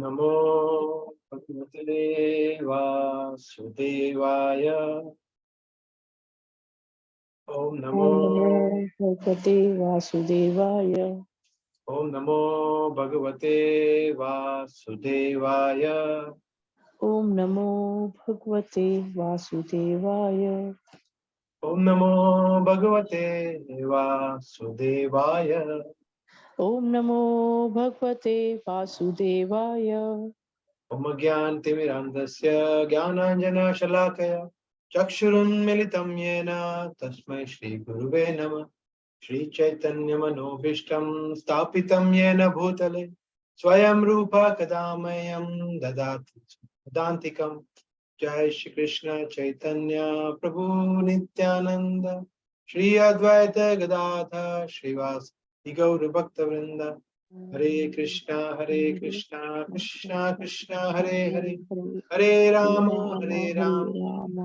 नमो भगवते वासुदेवाय। ओम नमो ओम नमो भगवते वासुदेवाय। ओम नमो भगवते वासुदेवाय। ओम नमो भगवते वासुदेवाय। ओम नमो भगवते वासुदेवाय। ओम नमो भगवते वासुदेवाय। ओम ज्ञानतिमिरान्धस्य ज्ञानाञ्जनशलाकया चक्षुरुन्मिलितं येन तस्मै श्रीगुरुवे नमः। श्रीचैतन्यमनोभीष्टं स्थापितं येन भूतले स्वयं रूपा कदा मह्यं ददाति दान्तिकम्। जय श्री कृष्ण चैतन्य प्रभु नित्यानंद श्री अद्वैत गदाधर श्रीवास गौर भक्त वृंद। हरे कृष्णा कृष्णा कृष्णा हरे हरे, हरे राम हरे राम राम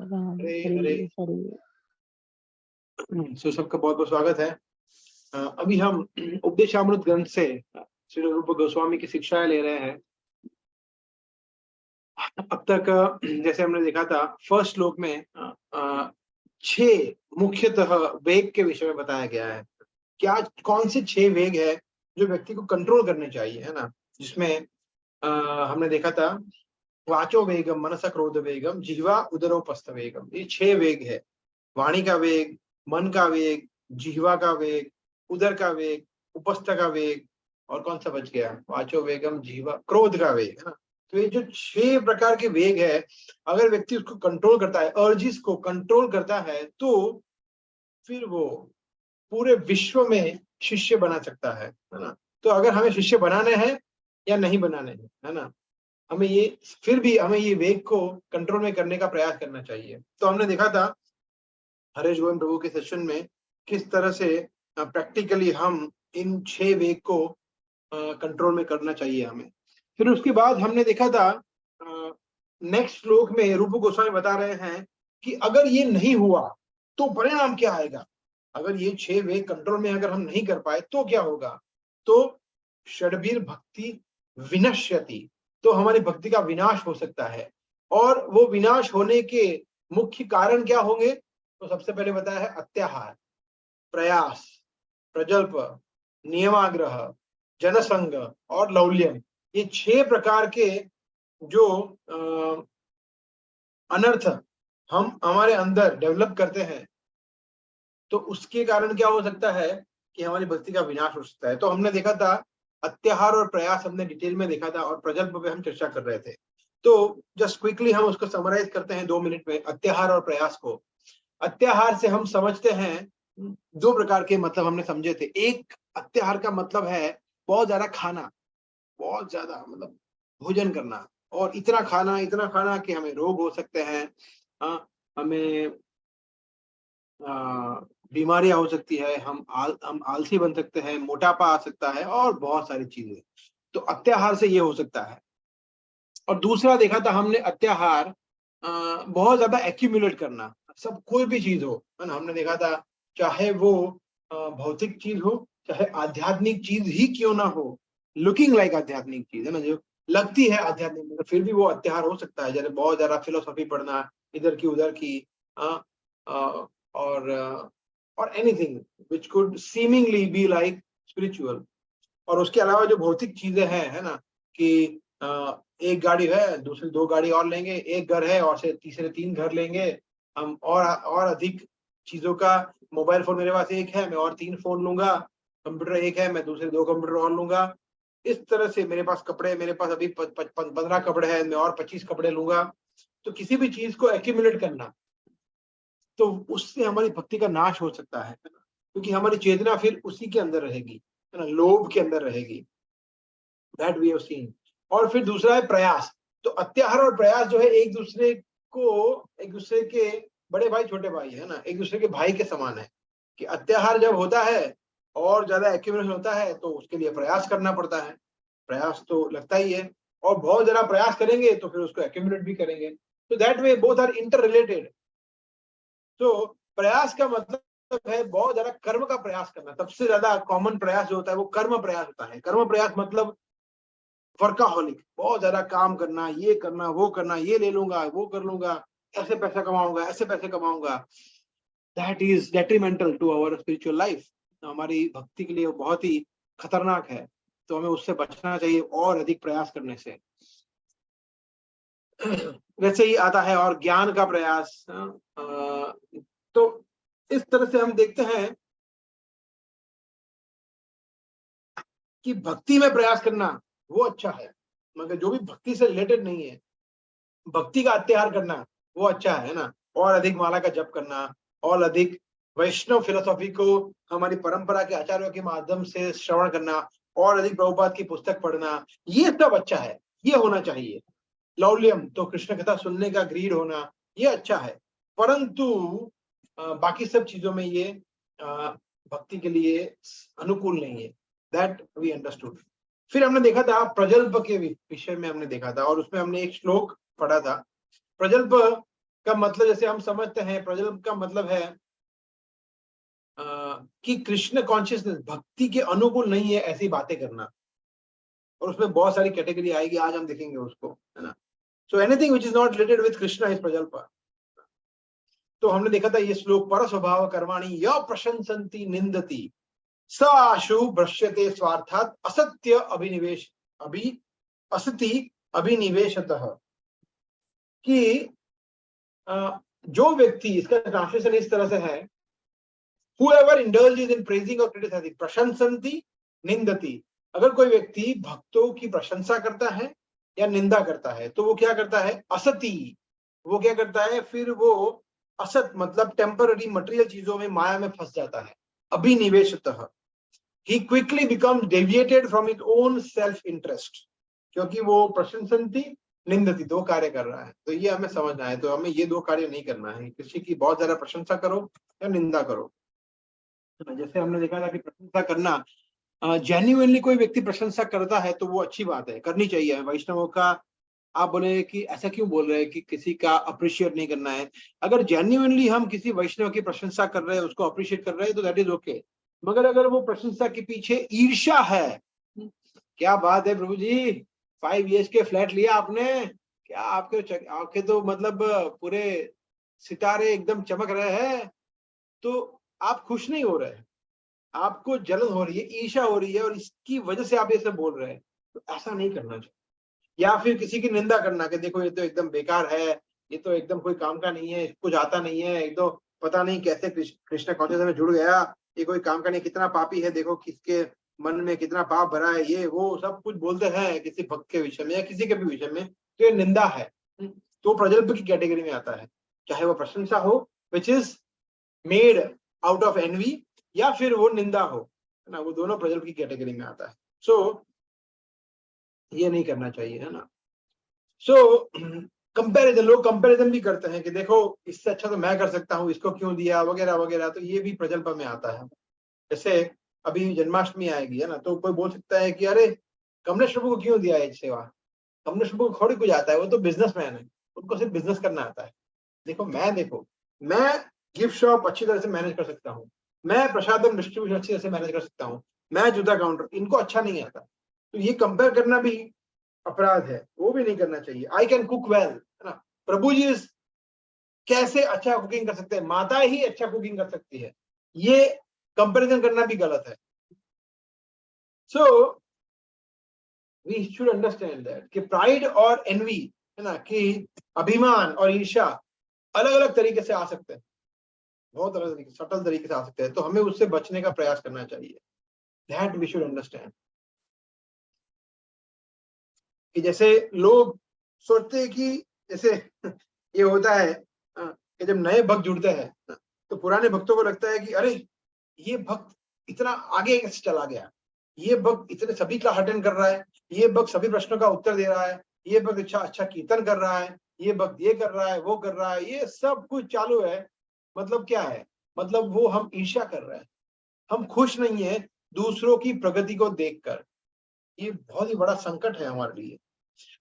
राम हरे हरे हरे। हरे। सो सबका बहुत बहुत स्वागत है। अभी हम उपदेशामृत ग्रंथ से श्री रूप गोस्वामी की शिक्षाएं ले रहे हैं। अब तक जैसे हमने देखा था फर्स्ट श्लोक में 6 मुख्यतः वेग के विषय में बताया गया है। क्या कौन से 6 वेग है जो व्यक्ति को कंट्रोल करने चाहिए, है ना। जिसमें हमने देखा था वाचो वेगम, मनस क्रोध वेगम, जिह्वा उदरोपस्थ वेगम। ये 6 वेग है। वाणी का वेग, मन का वेग, जिह्वा का वेग, उदर का वेग, उपस्थ का वेग, और कौन सा बच गया? वाचो वेगम, जिह्वा, क्रोध का वेग, है ना। तो ये जो 6 प्रकार के वेग है, अगर व्यक्ति उसको कंट्रोल करता है, अर्जिस को कंट्रोल करता है, तो फिर वो पूरे विश्व में शिष्य बना सकता है ना। तो अगर हमें शिष्य बनाने हैं या नहीं बनाने हैं, है ना, हमें ये फिर भी हमें ये वेग को कंट्रोल में करने का प्रयास करना चाहिए। तो हमने देखा था हरेश गोविंद प्रभु के सेशन में किस तरह से प्रैक्टिकली हम इन 6 वेग को कंट्रोल में करना चाहिए हमें। फिर उसके बाद हमने देखा था नेक्स्ट श्लोक में रूप गोस्वामी बता रहे हैं कि अगर ये नहीं हुआ तो परिणाम क्या आएगा। अगर ये 6 वेग कंट्रोल में अगर हम नहीं कर पाए तो क्या होगा। तो षड्वीर भक्ति विनश्यति, तो हमारी भक्ति का विनाश हो सकता है। और वो विनाश होने के मुख्य कारण क्या होंगे? तो सबसे पहले बताया है अत्याहार, प्रयास, प्रजल्प, नियमाग्रह, जनसंग और लौल्यम। ये 6 प्रकार के जो अनर्थ हम हमारे अंदर डेवलप करते हैं, तो उसके कारण क्या हो सकता है कि हमारी भक्ति का विनाश हो सकता है। तो हमने देखा था अत्याहार और प्रयास हमने डिटेल में देखा था, और प्रजल्प पे हम चर्चा कर रहे थे। तो जस्ट क्विकली हम उसको समराइज करते हैं 2 मिनट में अत्याहार और प्रयास को। अत्याहार से हम समझते हैं 2 प्रकार के मतलब हमने समझे थे। एक अत्याहार का मतलब है बहुत ज्यादा खाना, बहुत ज्यादा मतलब भोजन करना, और इतना खाना कि हमें रोग हो सकते हैं, हमें बीमारियां हो सकती है, हम आलसी बन सकते हैं, मोटापा आ सकता है, और बहुत सारी चीजें। तो अत्याहार से ये हो सकता है। और दूसरा देखा था हमने अत्याहार बहुत ज्यादा एक्यूमुलेट करना, सब कोई भी चीज हो, है ना। हमने देखा था चाहे वो भौतिक चीज हो, चाहे आध्यात्मिक चीज ही क्यों ना हो, लुकिंग लाइक आध्यात्मिक चीज, है ना, जो लगती है आध्यात्मिक, तो फिर भी वो अत्याहार हो सकता है। जैसे बहुत ज्यादा फिलोसॉफी पढ़ना, इधर की उधर की, और anything which could seemingly be like spiritual. और उसके अलावा जो भौतिक चीजें हैं, है ना, कि एक गाड़ी है, दूसरी 2 गाड़ी और लेंगे, एक घर है और से तीसरे 3 घर लेंगे हम, और अधिक चीजों का। मोबाइल फोन मेरे पास एक है, मैं और 3 फोन लूंगा। कंप्यूटर एक है, मैं दूसरे 2 कंप्यूटर और लूंगा। इस तरह से मेरे पास कपड़े, मेरे पास अभी 15 कपड़े हैं, मैं और 25 कपड़े लूंगा। तो किसी भी चीज को एक्यूमुलेट करना, तो उससे हमारी भक्ति का नाश हो सकता है ना? क्योंकि हमारी चेतना फिर उसी के अंदर रहेगी, है ना, लोभ के अंदर रहेगी। That we have seen. और फिर दूसरा है प्रयास। तो अत्याहार और प्रयास जो है एक दूसरे के बड़े भाई छोटे भाई, है ना, एक दूसरे के भाई के समान है। कि अत्याहार जब होता है और ज्यादा एक्यूमुलेशन होता है, तो उसके लिए प्रयास करना पड़ता है। प्रयास तो लगता ही है, और बहुत ज्यादा प्रयास करेंगे तो फिर उसको एक्यूमुलेट भी करेंगे। तो that way both are interrelated. तो प्रयास का मतलब है बहुत ज्यादा कर्म का प्रयास करना। सबसे ज्यादा कॉमन प्रयास जो होता है वो कर्म प्रयास होता है। कर्म प्रयास मतलब वर्काहोलिक, बहुत ज्यादा काम करना, ये करना, वो करना, ये ले लूंगा, वो कर लूंगा, ऐसे पैसा कमाऊंगा, ऐसे पैसे कमाऊंगा, that is detrimental to our spiritual life. हमारी भक्ति के लिए वो बहुत ही खतरनाक है, तो हमें उससे बचना चाहिए और अधिक प्रयास करने से। वैसे ही आता है और ज्ञान का प्रयास। तो इस तरह से हम देखते हैं कि भक्ति में प्रयास करना वो अच्छा है, मगर जो भी भक्ति से रिलेटेड नहीं है, भक्ति का अत्याचार करना वो अच्छा है ना। और अधिक माला का जप करना, और अधिक वैष्णव फिलोसॉफी को हमारी परंपरा के आचार्यों के माध्यम से श्रवण करना, और अधिक प्रभुपाद की पुस्तक पढ़ना, ये सब अच्छा है, ये होना चाहिए। लौल्यम तो कृष्ण कथा सुनने का ग्रीड होना, ये अच्छा है, परंतु बाकी सब चीजों में ये भक्ति के लिए अनुकूल नहीं है। That we understood. फिर हमने देखा था प्रजल्प के विषय में हमने देखा था, और उसमें हमने एक श्लोक पढ़ा था। प्रजल्प का मतलब जैसे हम समझते हैं, प्रजल्प का मतलब है कि कृष्ण कॉन्शियसनेस भक्ति के अनुकूल नहीं है ऐसी बातें करना, और उसमें बहुत सारी कैटेगरी आएगी, आज हम देखेंगे उसको, है ना। So anything which is not related with Krishna is प्रजल्प। तो हमने देखा था ये श्लोक, पर स्वभाव कर्माणि य प्रशंसन्ति निंदति स आशु भ्रश्यते स्वार्थात असत्य अभिनिवेश असति अभिनिवेशतः। कि जो व्यक्ति, इसका ट्रांसलेशन इस तरह से है, whoever indulges in praising or criticizing, प्रशंसन्ति निंदति, अगर कोई व्यक्ति भक्तों की प्रशंसा करता है या निंदा करता है तो वो क्या करता है, असति, वो क्या करता है, फिर वो असत मतलब टेम्पररी मटेरियल चीजों में, माया में फंस जाता है। अभिनिवेशतः, he quickly becomes deviated from his own self interest, क्योंकि वो प्रशंसन्ति निंदति दो कार्य कर रहा है। तो ये हमें समझना है, तो हमें ये दो कार्य नहीं करना है, किसी की बहुत ज्यादा प्रशंसा करो या निंदा करो। जैसे हमने देखा था कि प्रशंसा करना, जेन्युइनली कोई व्यक्ति प्रशंसा करता है तो वो अच्छी बात है, करनी चाहिए। वैष्णवों का आप बोले कि ऐसा क्यों बोल रहे हैं कि किसी का अप्रिशिएट नहीं करना है, अगर जेन्युइनली हम किसी वैष्णव की प्रशंसा कर रहे हैं, उसको अप्रिशिएट कर रहे हैं, तो दैट इज ओके। मगर अगर वो प्रशंसा के पीछे ईर्ष्या है, क्या बात है प्रभु जी, 5 years के फ्लैट लिया आपने, क्या आपके तो मतलब पूरे सितारे एकदम चमक रहे हैं, तो आप खुश नहीं हो रहे हैं, आपको जलन हो रही है, ईर्ष्या हो रही है, और इसकी वजह से आप ये सब बोल रहे हैं, तो ऐसा नहीं करना चाहिए। या फिर किसी की निंदा करना कि देखो ये तो एकदम बेकार है, ये तो एकदम कोई काम का नहीं है, कुछ आता नहीं है, एक तो पता नहीं कैसे कृष्ण कॉन्शियसनेस में जुड़ गया, ये कोई काम का नहीं, कितना पापी है, देखो किसके मन में कितना पाप भरा है, ये वो सब कुछ बोलते हैं किसी भक्त के विषय में या किसी के भी विषय में, तो ये निंदा है। तो प्रजल्प की कैटेगरी में आता है, चाहे वो प्रशंसा हो which is made out of envy, या फिर वो निंदा हो, है ना, वो दोनों प्रजल्प की कैटेगरी में आता है। सो ये नहीं करना चाहिए, है ना। सो कंपैरिजन, लोग कंपैरिजन भी करते हैं कि देखो इससे अच्छा तो मैं कर सकता हूँ, इसको क्यों दिया, वगैरह वगैरह, तो ये भी प्रजल्प में आता है। जैसे अभी जन्माष्टमी आएगी, है ना, तो कोई बोल सकता है कि अरे कमलेश प्रभु को क्यों दिया ये सेवा, कमलेश प्रभु को थोड़ी कुछ आता है, वो तो बिजनेसमैन है, उनको सिर्फ बिजनेस करना आता है। देखो मैं गिफ्ट शॉप अच्छी तरह से मैनेज कर सकता हूँ, मैं प्रसादम डिस्ट्रीब्यूशन अच्छी तरह से मैनेज कर सकता हूँ, मैं जूता काउंटर, इनको अच्छा नहीं आता। तो ये कंपेयर करना भी अपराध है, वो भी नहीं करना चाहिए। आई कैन कुक वेल, है ना, प्रभु जी कैसे अच्छा कुकिंग कर सकते हैं, माता ही अच्छा कुकिंग कर सकती है, ये कंपैरिजन करना भी गलत है। So we should understand that कि प्राइड और एनवी, है ना, कि अभिमान और ईर्ष्या अलग अलग तरीके से आ सकते हैं, बहुत अलग तरीके, सटल तरीके से आ सकते हैं, तो हमें उससे बचने का प्रयास करना चाहिए। That we should understand. कि जैसे लोग सोचते हैं कि जैसे ये होता है कि जब नए भक्त जुड़ते हैं तो पुराने भक्तों को लगता है कि अरे ये भक्त इतना आगे कैसे चला गया, ये भक्त इतने सभी का अटेंड कर रहा है, ये भक्त सभी प्रश्नों का उत्तर दे रहा है, ये भक्त अच्छा अच्छा कीर्तन कर रहा है, ये भक्त ये कर रहा है, वो कर रहा है, ये सब कुछ चालू है। मतलब क्या है, मतलब वो हम ईर्ष्या कर रहे हैं, हम खुश नहीं है दूसरों की प्रगति को देखकर। ये बहुत ही बड़ा संकट है हमारे लिए।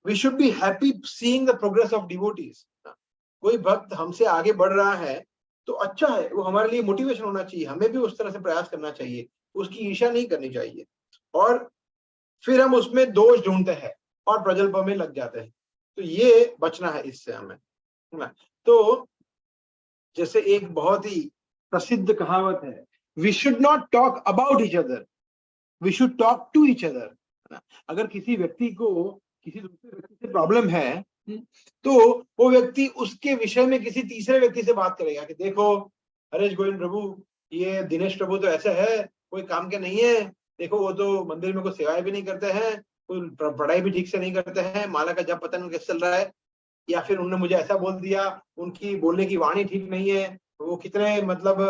We should be happy seeing the progress of devotees. कोई भक्त हमसे आगे बढ़ रहा है तो अच्छा है, वो हमारे लिए मोटिवेशन होना चाहिए, हमें भी उस तरह से प्रयास करना चाहिए, उसकी ईर्ष्या नहीं करनी चाहिए। और फिर हम उसमें दोष ढूंढते हैं और प्रजल्प में लग जाते हैं। तो ये बचना है इससे हमें, है ना। तो जैसे एक बहुत ही प्रसिद्ध कहावत है, we should not talk about each other, we should talk to each other, है ना। अगर किसी व्यक्ति को किसी दूसरे व्यक्ति से प्रॉब्लम है, तो वो व्यक्ति उसके विषय में किसी तीसरे व्यक्ति से बात करेगा कि देखो हरेश गोविंद प्रभु, ये दिनेश प्रभु तो ऐसा है, कोई काम के नहीं है, देखो वो तो मंदिर में कोई सेवाएं भी नहीं करते हैं, कोई पढ़ाई भी ठीक से नहीं करते हैं, माला का जप पता नहीं कैसे चल रहा है, या फिर उन्होंने मुझे ऐसा बोल दिया, उनकी बोलने की वाणी ठीक नहीं है, वो कितने मतलब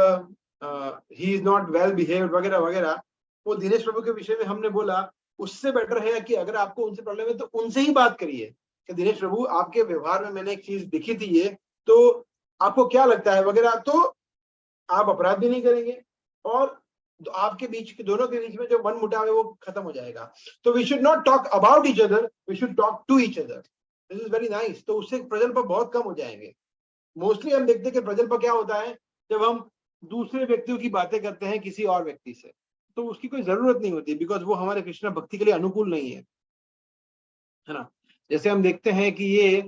he is not well behaved वगैरह वगैरह। वो दिनेश प्रभु के विषय में हमने बोला, उससे बेटर है कि अगर आपको उनसे प्रॉब्लम है तो उनसे ही बात करिए कि दिनेश प्रभु, आपके व्यवहार में मैंने एक चीज दिखी थी, ये तो आपको क्या लगता है वगैरह, तो आप अपराध भी नहीं करेंगे और आपके बीच के दोनों के बीच में जो मनमुटाव है वो खत्म हो जाएगा। तो we should not talk about each other, we should talk to each other. This is very nice. तो उससे प्रजल्प बहुत कम हो जाएंगे। मोस्टली हम देखते हैं कि प्रजल्प क्या होता है, जब हम दूसरे व्यक्तियों की बातें करते हैं किसी और व्यक्ति से, तो उसकी कोई जरूरत नहीं होती, बिकॉज वो हमारे कृष्ण भक्ति के लिए अनुकूल नहीं है ना। जैसे हम देखते हैं कि ये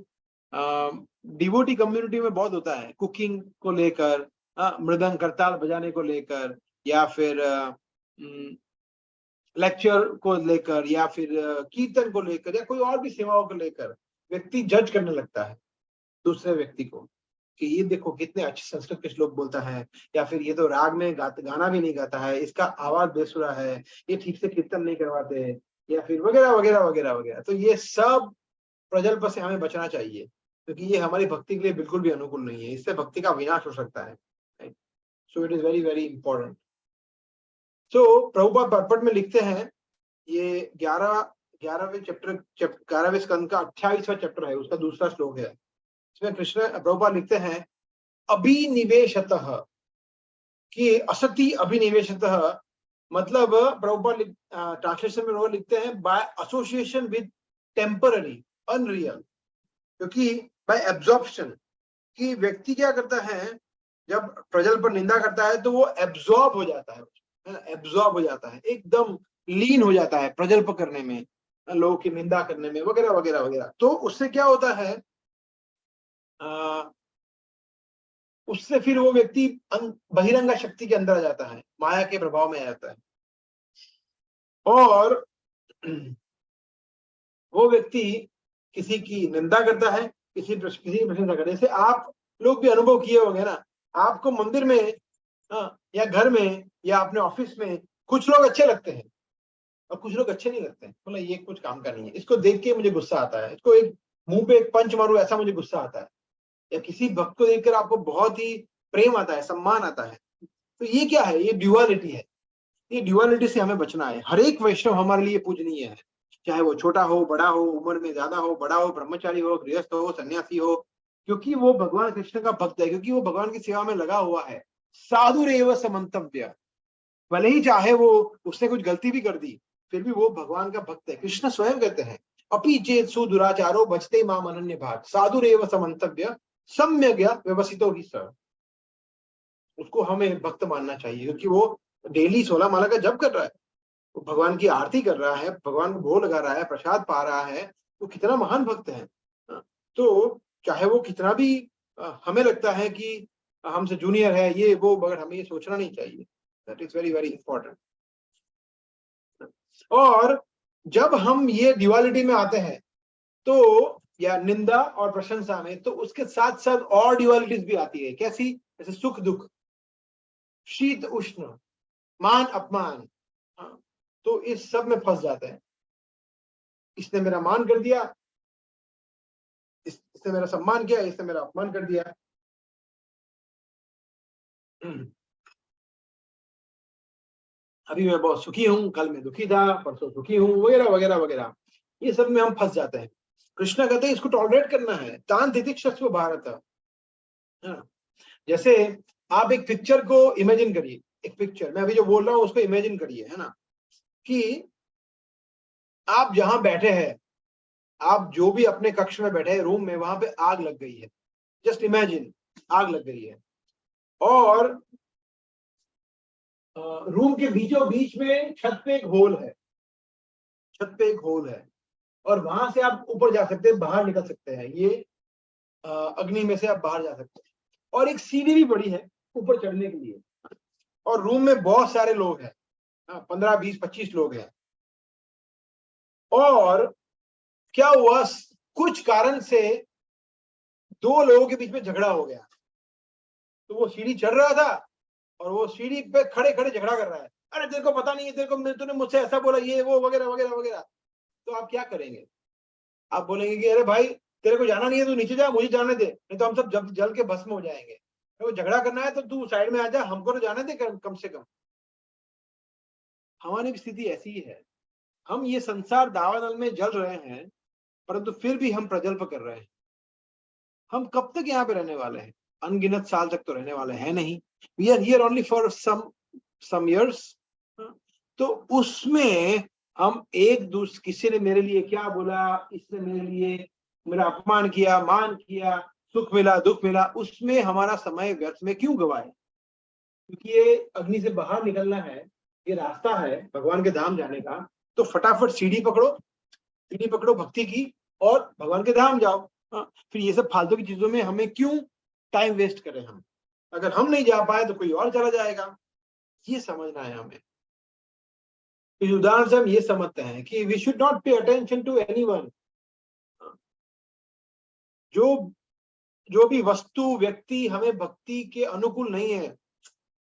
डिवोटी कम्युनिटी में बहुत होता है, कुकिंग को लेकर, मृदंग करताल बजाने को लेकर, या फिर लेक्चर को लेकर, या फिर कीर्तन को लेकर, या कोई और भी सेवाओं को लेकर व्यक्ति जज करने लगता है दूसरे व्यक्ति को कि ये देखो कितने अच्छे संस्कृत के श्लोक बोलता है, या फिर ये तो राग में गाना भी नहीं गाता है, इसका आवाज बेसुरा है, ये ठीक से कीर्तन नहीं करवाते, या फिर वगैरह वगैरह वगैरह वगैरह। तो ये सब प्रजल्प से हमें बचना चाहिए, क्योंकि ये हमारी भक्ति के लिए बिल्कुल भी अनुकूल नहीं है, इससे भक्ति का विनाश हो सकता है। So it is very very important. तो प्रभुपाद पटपट में लिखते हैं, ये 11वें चैप्टर 11वें स्कंद का 28वां चैप्टर है, उसका दूसरा श्लोक है। इसमें कृष्ण प्रभुपाद लिखते हैं, अभिनिवेशतः, कि असति अभिनिवेशतः, मतलब प्रभुपाद ट्रांसलेशन में वो लिखते हैं by association with temporary unreal, क्योंकि बाय एब्जॉर्प्शन, कि व्यक्ति क्या करता है, जब प्रजल्प पर निंदा करता है तो वो एब्जॉर्ब हो जाता है, एब्जॉर्ब हो जाता है, एकदम लीन हो जाता है प्रजल्प करने में, लोगों की निंदा करने में वगैरह वगैरह वगैरह। तो उससे क्या होता है, उससे फिर वो व्यक्ति बहिरंगा शक्ति के अंदर आ जाता है, माया के प्रभाव में आ जाता है, और वो व्यक्ति किसी की निंदा करता है, किसी की प्रशंसा करता है। जैसे आप लोग भी अनुभव किए होंगे ना, आपको मंदिर में या घर में या अपने ऑफिस में कुछ लोग अच्छे लगते हैं और कुछ लोग अच्छे नहीं लगते हैं, बोला ये कुछ काम का नहीं है, इसको देख के मुझे गुस्सा आता है, इसको एक मुंह पे एक पंच मारूं ऐसा मुझे गुस्सा आता है, या किसी भक्त को देखकर आपको बहुत ही प्रेम आता है, सम्मान आता है। तो ये क्या है, ये ड्युअलिटी है। ये ड्युअलिटी से हमें बचना है। हर एक वैष्णव हमारे लिए पूजनीय है, चाहे वो छोटा हो, बड़ा हो, उम्र में ज्यादा हो, बड़ा हो, ब्रह्मचारी हो, गृहस्थ हो, सन्यासी हो, क्योंकि वो भगवान कृष्ण का भक्त है, क्योंकि वो भगवान की सेवा में लगा हुआ है। साधुरेव समंतव्य, भले ही चाहे वो उसने कुछ गलती भी कर दी, फिर भी वो भगवान का भक्त है। कृष्ण स्वयं कहते हैं, अपि चेत सुदुराचारो भजते माम अनन्य भाग, साधुरेव समंतव्य सम्यग् व्यवसितो हि स। उसको हमें भक्त मानना चाहिए, क्योंकि वो डेली 16 माला का जप कर रहा है, वो भगवान की आरती कर रहा है, भगवान को भोग लगा रहा है, प्रसाद पा रहा है, वो कितना महान भक्त है। तो चाहे वो कितना भी हमें लगता है कि हमसे जूनियर है ये वो, मगर हमें ये सोचना नहीं चाहिए। That is very very important. और जब हम ये ड्युअलिटी में आते हैं, तो या निंदा और प्रशंसा में, तो उसके साथ साथ और ड्युअलिटीज भी आती है। कैसी? जैसे सुख दुख, शीत उष्ण, मान अपमान। तो इस सब में फंस जाते हैं। इसने मेरा मान कर दिया, इसने मेरा सम्मान किया, इसने मेरा अपमान कर दिया। अभी मैं बहुत सुखी हूं, कल मैं दुखी था, परसों सुखी हूं, वगैरह वगैरह वगैरह। ये सब में हम फंस जाते हैं। कृष्ण कहते हैं इसको टॉलरेट करना है। तान तितिक्षस्व भारत, है ना। जैसे आप एक पिक्चर को इमेजिन करिए, एक पिक्चर मैं अभी जो बोल रहा हूं उसको इमेजिन करिए, है ना, कि आप जहां बैठे हैं, आप जो भी अपने कक्ष में बैठे हैं, रूम में, वहां पे आग लग गई है। जस्ट इमेजिन, आग लग गई है, और रूम के बीचों बीच में छत पे एक होल है, छत पे एक होल है, और वहां से आप ऊपर जा सकते हैं, बाहर निकल सकते हैं, ये अग्नि में से आप बाहर जा सकते हैं। और एक सीढ़ी भी बड़ी है ऊपर चढ़ने के लिए, और रूम में बहुत सारे लोग हैं, 15, 20, 25 लोग हैं। और क्या हुआ, कुछ कारण से दो लोगों के बीच में झगड़ा हो गया। तो वो सीढ़ी चढ़ रहा था और वो सीढ़ी पे खड़े खड़े झगड़ा कर रहा है, अरे तेरे को पता नहीं है, तेरे को, तूने मुझसे ऐसा बोला, ये वो वगैरह वगैरह वगैरह। तो आप क्या करेंगे? आप बोलेंगे कि अरे भाई, तेरे को जाना नहीं है, तू नीचे जा, मुझे जाने दे, नहीं तो हम सब जल के भस्म हो जाएंगे। तो झगड़ा करना है तो तू साइड में आ जा, हमको तो जाने दे कम से कम। हमारी भी स्थिति ऐसी ही है। हम ये संसार दावानल में जल रहे हैं, परंतु फिर भी हम प्रजल्प कर रहे हैं। हम कब तक यहाँ पे रहने वाले हैं? अनगिनत साल तक तो रहने वाले हैं नहीं। We are here only for some years. तो उसमें हम एक दूसरे, किसी ने मेरे लिए क्या बोला, इसने मेरे लिए मेरा अपमान किया, मान किया, सुख मिला, दुख मिला, उसमें हमारा समय व्यर्थ में क्यों गवाए? क्योंकि ये अग्नि से बाहर निकलना है, ये रास्ता है भगवान के धाम जाने का। तो फटाफट सीढ़ी पकड़ो भक्ति की, और भगवान के धाम जाओ। फिर ये सब फालतू की चीजों में हमें क्यों टाइम वेस्ट करें? हम अगर हम नहीं जा पाए तो कोई और चला जाएगा, ये समझना है हमें। इस उदाहरण से हम ये समझते हैं कि we should not pay attention to anyone. जो जो भी वस्तु, व्यक्ति हमें भक्ति के अनुकूल नहीं है,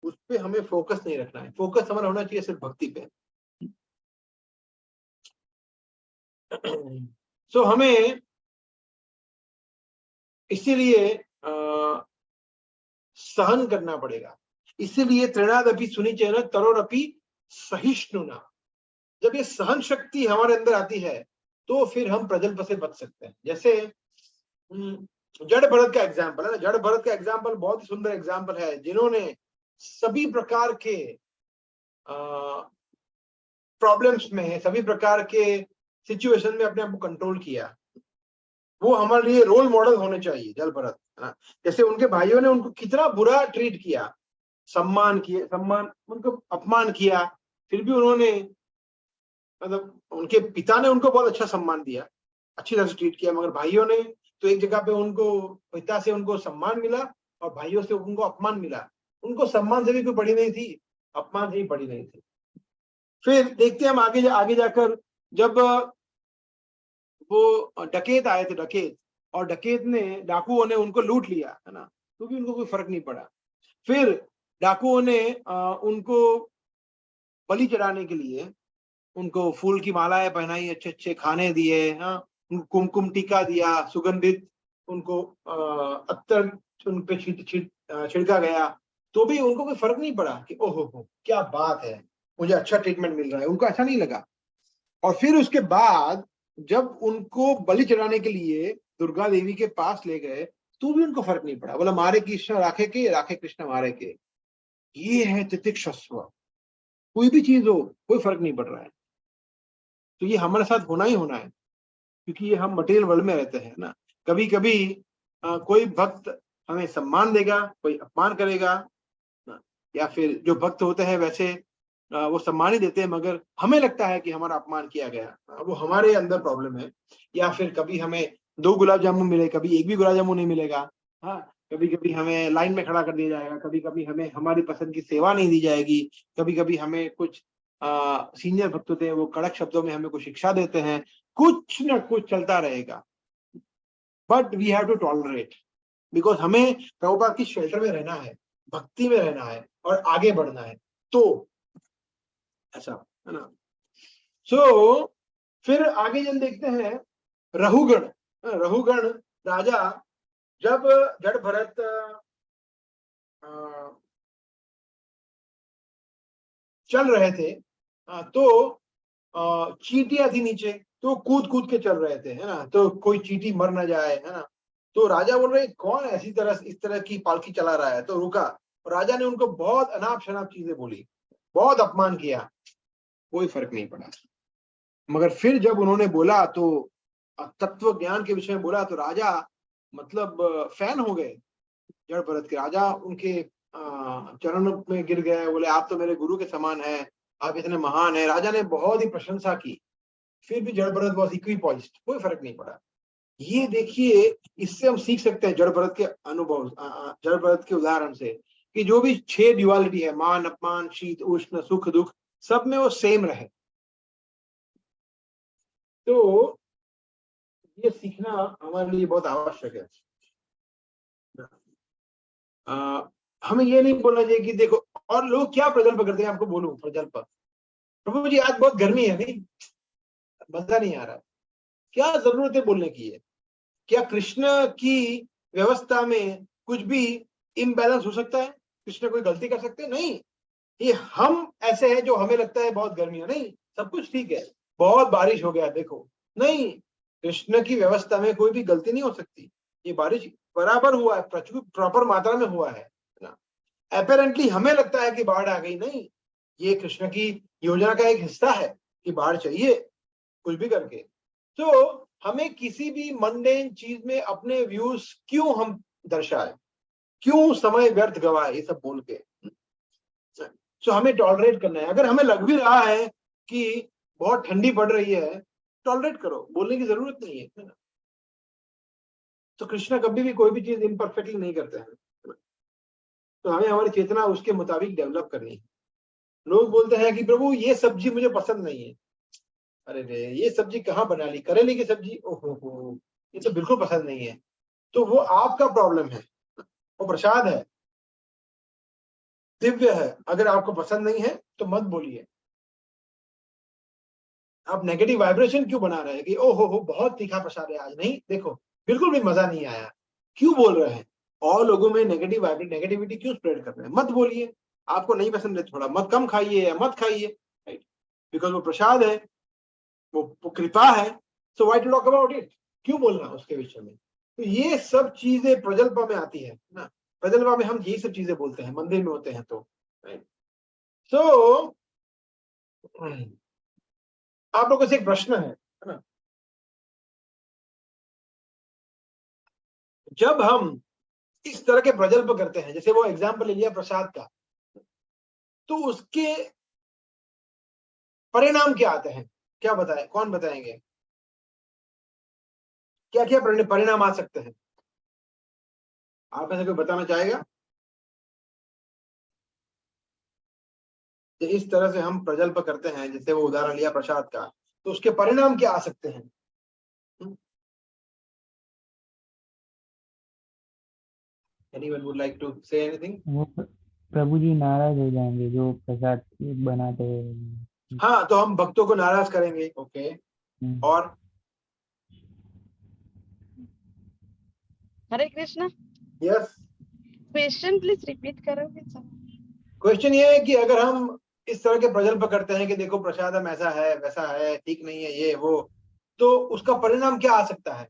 उस पे हमें फोकस नहीं रखना है। फोकस हमारा होना चाहिए सिर्फ भक्ति पे। सो हमें इसीलिए सहन करना पड़ेगा। इसीलिए तृणादपि सुनिचेन तरोरपि सहिष्णुना। जब ये सहन शक्ति हमारे अंदर आती है तो फिर हम प्रजल्प से बच सकते हैं। जैसे जड़ भरत का एग्जाम्पल है ना, जड़ भरत का एग्जाम्पल बहुत ही सुंदर एग्जाम्पल है, जिन्होंने सभी प्रकार के प्रॉब्लम्स में, सभी प्रकार के सिचुएशन में अपने आप को कंट्रोल किया। वो हमारे लिए रोल मॉडल होने चाहिए, जल भरत। जैसे उनके भाइयों ने उनको कितना बुरा ट्रीट किया, सम्मान उनको अपमान किया, फिर भी उन्होंने, मतलब उनके पिता ने उनको बहुत अच्छा सम्मान दिया, अच्छी तरह से ट्रीट किया, मगर भाइयों ने तो एक जगह पे उनको, पिता से उनको सम्मान मिला और भाइयों से उनको अपमान मिला। उनको सम्मान से भी कोई बड़ी नहीं थी, अपमान से भी बड़ी नहीं थी। फिर देखते हैं हम आगे जाकर, जब वो डकैत आए थे, और डकैत ने, डाकुओं ने उनको लूट लिया, है ना, तो भी उनको कोई फर्क नहीं पड़ा। फिर डाकुओं ने उनको बलि चढ़ाने के लिए उनको फूल की मालाएं पहनाई, अच्छे अच्छे खाने दिए, हाँ, उनको कुमकुम टीका दिया, सुगंधित उनको अत्तर उन पे छिड़का गया, तो भी उनको कोई फर्क नहीं पड़ा कि ओहो हो क्या बात है, मुझे अच्छा ट्रीटमेंट मिल रहा है। उनको ऐसा नहीं लगा। और फिर उसके बाद जब उनको बलि चढ़ाने के लिए दुर्गा देवी के पास ले गए, तो भी उनको फर्क नहीं पड़ा। बोला मारे कृष्ण राखे कृष्ण मारे के। ये है तितिक्षस्व। कोई भी चीज हो, कोई फर्क नहीं पड़ रहा है। तो ये हमारे साथ होना ही होना है, क्योंकि ये हम मटेरियल वर्ल्ड में रहते हैं ना। कभी कभी कोई भक्त हमें सम्मान देगा, कोई अपमान करेगा, या फिर जो भक्त होते हैं वैसे वो सम्मान ही देते हैं, मगर हमें लगता है कि हमारा अपमान किया गया। वो हमारे अंदर प्रॉब्लम है। या फिर कभी हमें 2 गुलाब जामुन मिले, कभी एक भी गुलाब जामुन नहीं मिलेगा। हाँ, कभी कभी हमें लाइन में खड़ा कर दिया जाएगा, कभी कभी हमें हमारी पसंद की सेवा नहीं दी जाएगी, कभी कभी हमें कुछ सीनियर भक्त होते हैं, वो कड़क शब्दों में हमें कुछ शिक्षा देते हैं। कुछ ना कुछ चलता रहेगा, but we have to tolerate, because हमें प्रभुपाद की शेल्टर में रहना है, भक्ति में रहना है और आगे बढ़ना है। तो ऐसा है ना। सो फिर आगे जब देखते हैं रहुगण। रहुगण राजा, जब जड़ भरत चल रहे थे, तो चींटियां थी नीचे, तो कूद कूद के चल रहे थे, है ना, तो कोई चींटी मर ना जाए, है ना। तो राजा बोल रहे कौन ऐसी तरह इस तरह की पालकी चला रहा है, तो रुका। राजा ने उनको बहुत अनाप शनाप चीजें बोली, बहुत अपमान किया, कोई फर्क नहीं पड़ा। मगर फिर जब उन्होंने बोला, तो तत्व ज्ञान के विषय में बोला, तो राजा मतलब फैन हो गए जड़ भरत के। राजा उनके चरणों में गिर गए, बोले आप तो मेरे गुरु के समान है, आप इतने महान है। राजा ने बहुत ही प्रशंसा की। फिर भी जड़ भरत वॉज इक्विपॉइज्ड, कोई फर्क नहीं पड़ा। ये देखिए, इससे हम सीख सकते हैं जड़ भरत के अनुभव, जड़ भरत के उदाहरण से, कि जो भी 6 ड्युअलिटी है, मान अपमान शीत उष्ण सुख दुख, सब में वो सेम रहे। तो ये सीखना हमारे लिए बहुत आवश्यक है। हमें ये नहीं बोलना चाहिए कि देखो, और लोग क्या प्रजल्प करते हैं, आपको बोलूं प्रजल्प, प्रभु जी आज बहुत गर्मी है, नहीं मजा नहीं आ रहा, क्या जरूरत है बोलने की है? क्या कृष्ण की व्यवस्था में कुछ भी इम्बैलेंस हो सकता है? कृष्ण कोई गलती कर सकते हैं? नहीं। ये हम ऐसे हैं जो हमें लगता है बहुत गर्मी है, नहीं सब कुछ ठीक है, बहुत बारिश हो गया देखो, नहीं, कृष्ण की व्यवस्था में कोई भी गलती नहीं हो सकती। ये बारिश बराबर हुआ है, प्रॉपर मात्रा में हुआ है ना। अपेरेंटली हमें लगता है कि बाढ़ आ गई, नहीं, ये कृष्ण की योजना का एक हिस्सा है कि बाढ़ चाहिए कुछ भी करके। तो हमें किसी भी मंडेन चीज में अपने व्यूज क्यों हम दर्शाए, क्यों समय व्यर्थ गवाए ये सब बोल के? तो हमें टॉलरेट करना है। अगर हमें लग भी रहा है कि बहुत ठंडी पड़ रही है, टॉलरेट करो, बोलने की जरूरत नहीं है ना। तो कृष्ण कभी भी कोई भी चीज इम्परफेक्टली नहीं करते हैं, तो हमें हमारी चेतना उसके मुताबिक डेवलप करनी है। लोग बोलते हैं कि प्रभु ये सब्जी मुझे पसंद नहीं है, अरे रे ये सब्जी कहाँ बना ली, करेले की सब्जी, ओहो हो, ये तो बिल्कुल पसंद नहीं है। तो वो आपका प्रॉब्लम है, वो प्रसाद है, दिव्य है। अगर आपको पसंद नहीं है तो मत बोलिए। आप नेगेटिव वाइब्रेशन क्यों बना रहे हैं कि ओहो हो बहुत तीखा प्रसाद है आज, नहीं देखो बिल्कुल भी मजा नहीं आया, क्यों बोल रहे हैं? और लोगों में नेगेटिविटी क्यों स्प्रेड कर रहे हैं? मत बोलिए। आपको नहीं पसंद है, थोड़ा मत कम खाइए या मत खाइए, राइट? बिकॉज वो प्रसाद है, वो कृपा है। So why to talk about it? क्यों बोलना उसके विषय में? तो ये सब चीजें प्रजल्पा में आती है ना। प्रजल्पा में हम यही सब चीजें बोलते हैं, मंदिर में होते हैं तो, राइट? सो आप लोगों से एक प्रश्न है ना, जब हम इस तरह के प्रजल्प करते हैं, जैसे वो एग्जाम्पल ले लिया प्रसाद का, तो उसके परिणाम क्या आते हैं? क्या बताए, कौन बताएंगे? क्या क्या परिणाम आ सकते हैं? आप में से कोई बताना चाहेगा? कि इस तरह से हम प्रजल्प करते हैं, जैसे वो उदाहरण लिया प्रसाद का, तो उसके परिणाम क्या आ सकते हैं? Anyone would like to say anything? वो प्रभु जी नाराज हो जाएंगे जो प्रसाद बनाते हैं। हाँ, तो हम भक्तों को नाराज करेंगे, ओके। और Hare Krishna, yes, question please repeat करोगे सर? क्वेश्चन ये है कि अगर हम इस तरह के प्रजल्प करते हैं कि देखो प्रसादम ऐसा है वैसा है, ठीक नहीं है ये वो, तो उसका परिणाम क्या आ सकता है?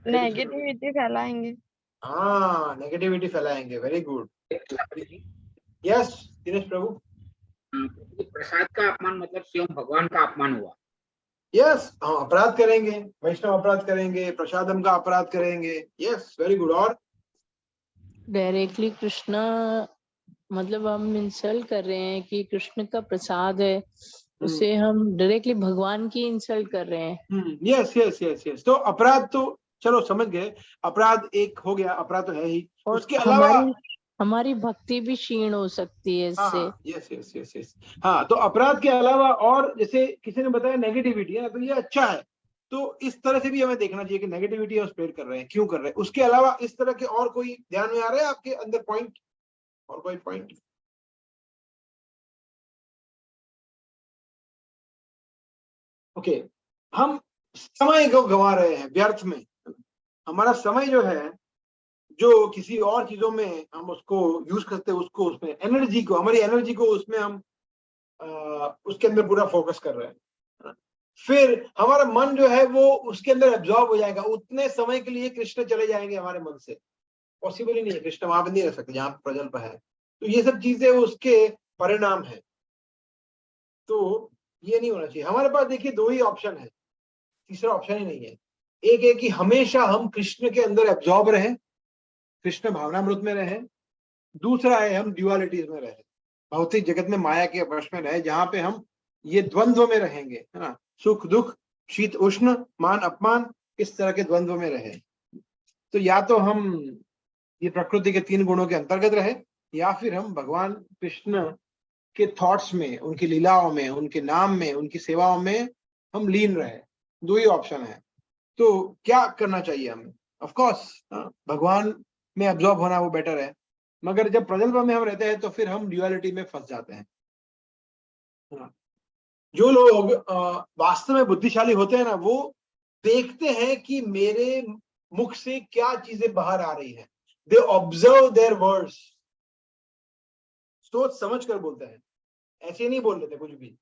नेगेटिविटी फैलाएंगे। हाँ, नेगेटिविटी फैलाएंगे, वेरी गुड। यस दिनेश प्रभु। प्रसाद का अपमान मतलब स्वयं भगवान का अपमान हुआ। यस, हाँ, अपराध करेंगे, वैष्णव अपराध करेंगे, प्रसादम का अपराध करेंगे। Yes, very good. और डायरेक्टली कृष्णा, मतलब हम इंसल्ट कर रहे हैं कि कृष्ण का प्रसाद है, उसे हम डायरेक्टली भगवान की इंसल्ट कर रहे हैं। Yes yes yes yes. तो अपराध तो चलो समझ गए, अपराध एक हो गया, अपराध तो है ही, और उसके अलावा हमारी भक्ति भी क्षीण हो सकती है इससे। Yes yes yes yes. हाँ, तो अपराध के अलावा और जैसे किसी ने बताया नेगेटिविटी है ना, तो ये अच्छा है। तो इस तरह से भी हमें देखना चाहिए कि नेगेटिविटी हम स्प्रेड कर रहे हैं, क्यों कर रहे हैं। उसके अलावा इस तरह के और कोई ध्यान में आ रहा है आपके अंदर पॉइंट? और कोई पॉइंट? ओके, हम समय को गंवा रहे हैं व्यर्थ में। हमारा समय जो है, जो किसी और चीजों में हम उसको यूज करते हैं, उसको उसमें एनर्जी को, हमारी एनर्जी को उसमें हम उसके अंदर पूरा फोकस कर रहे हैं। फिर हमारा मन जो है वो उसके अंदर एब्जॉर्ब हो जाएगा, उतने समय के लिए कृष्ण चले जाएंगे हमारे मन से, पॉसिबल ही नहीं है, कृष्ण वहां पर नहीं रह सकते जहां प्रजल्प है। तो ये सब चीजें उसके परिणाम है, तो ये नहीं होना चाहिए। हमारे पास देखिए दो ही ऑप्शन है, तीसरा ऑप्शन ही नहीं है। एक है कि हमेशा हम कृष्ण के अंदर एब्जॉर्ब रहे, कृष्ण भावनामृत में रहे। दूसरा है हम ड्युअलिटीज में रहे, भौतिक जगत में माया के वश में रहे, जहां पे हम ये द्वंद्व में रहेंगे, है ना, सुख दुख, शीत उष्ण, मान अपमान, इस तरह के द्वंद्व में रहे। तो या तो हम ये प्रकृति के 3 गुणों के अंतर्गत रहे, या फिर हम भगवान कृष्ण के थॉट्स में, उनकी लीलाओं में, उनके नाम में, उनकी सेवाओं में हम लीन रहे। 2 ही ऑप्शन है। तो क्या करना चाहिए हमें? ऑफ कोर्स भगवान में एब्जॉर्ब होना वो बेटर है, मगर जब प्रजल्प में हम रहते हैं तो फिर हम ड्युअलिटी में फंस जाते हैं। जो लोग वास्तव में बुद्धिशाली होते हैं ना, वो देखते हैं कि मेरे मुख से क्या चीजें बाहर आ रही है। दे ऑब्जर्व देयर वर्ड्स, सोच समझ कर बोलते हैं, ऐसे नहीं बोल लेते कुछ भी।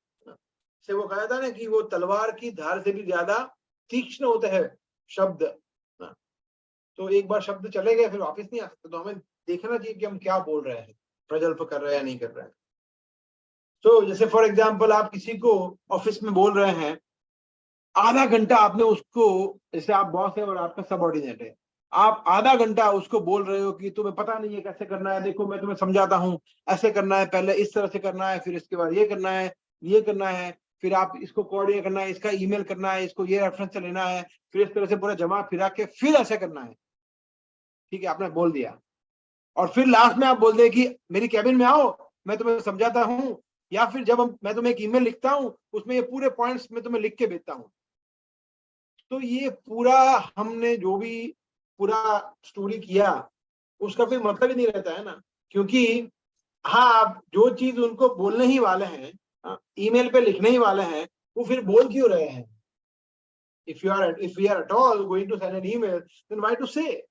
से वो कहा था ना कि वो तलवार की धार से भी ज्यादा तीक्ष्ण होते हैं शब्द। तो एक बार शब्द चले गए फिर वापस नहीं आ सकते। तो हमें देखना चाहिए कि हम क्या बोल रहे हैं, प्रजल्प कर रहे हैं या नहीं कर रहे हैं। तो जैसे फॉर एग्जाम्पल आप किसी को ऑफिस में बोल रहे हैं, आधा घंटा आपने उसको, जैसे आप बॉस है और आपका सबऑर्डिनेट है, आप आधा घंटा उसको बोल रहे हो कि तुम्हें पता नहीं है कैसे करना है, देखो मैं तुम्हें समझाता हूँ, ऐसे करना है, पहले इस तरह से करना है, फिर इसके बाद ये करना है, ये करना है, फिर आप इसको कोऑर्डिनेट करना है, इसका ईमेल करना है, इसको ये रेफरेंस से लेना है, फिर इस तरह से पूरा जमा फिरा के फिर ऐसे करना है। ठीक है, आपने बोल दिया, और फिर लास्ट में आप बोल दे कि मेरी कैबिन में आओ, मैं तुम्हें समझाता हूँ, या फिर जब मैं तुम्हें एक ईमेल लिखता हूँ उसमें ये पूरे पॉइंट्स मैं तुम्हें लिख के भेजता हूँ। तो ये पूरा हमने जो भी पूरा स्टोरी किया उसका कोई मतलब ही नहीं रहता है ना, क्योंकि हाँ, आप जो चीज उनको बोलने ही वाले हैं, ईमेल पे लिखने ही वाले हैं, वो फिर बोल क्यों रहे हैं? if we are at all going to send an email, then why to say?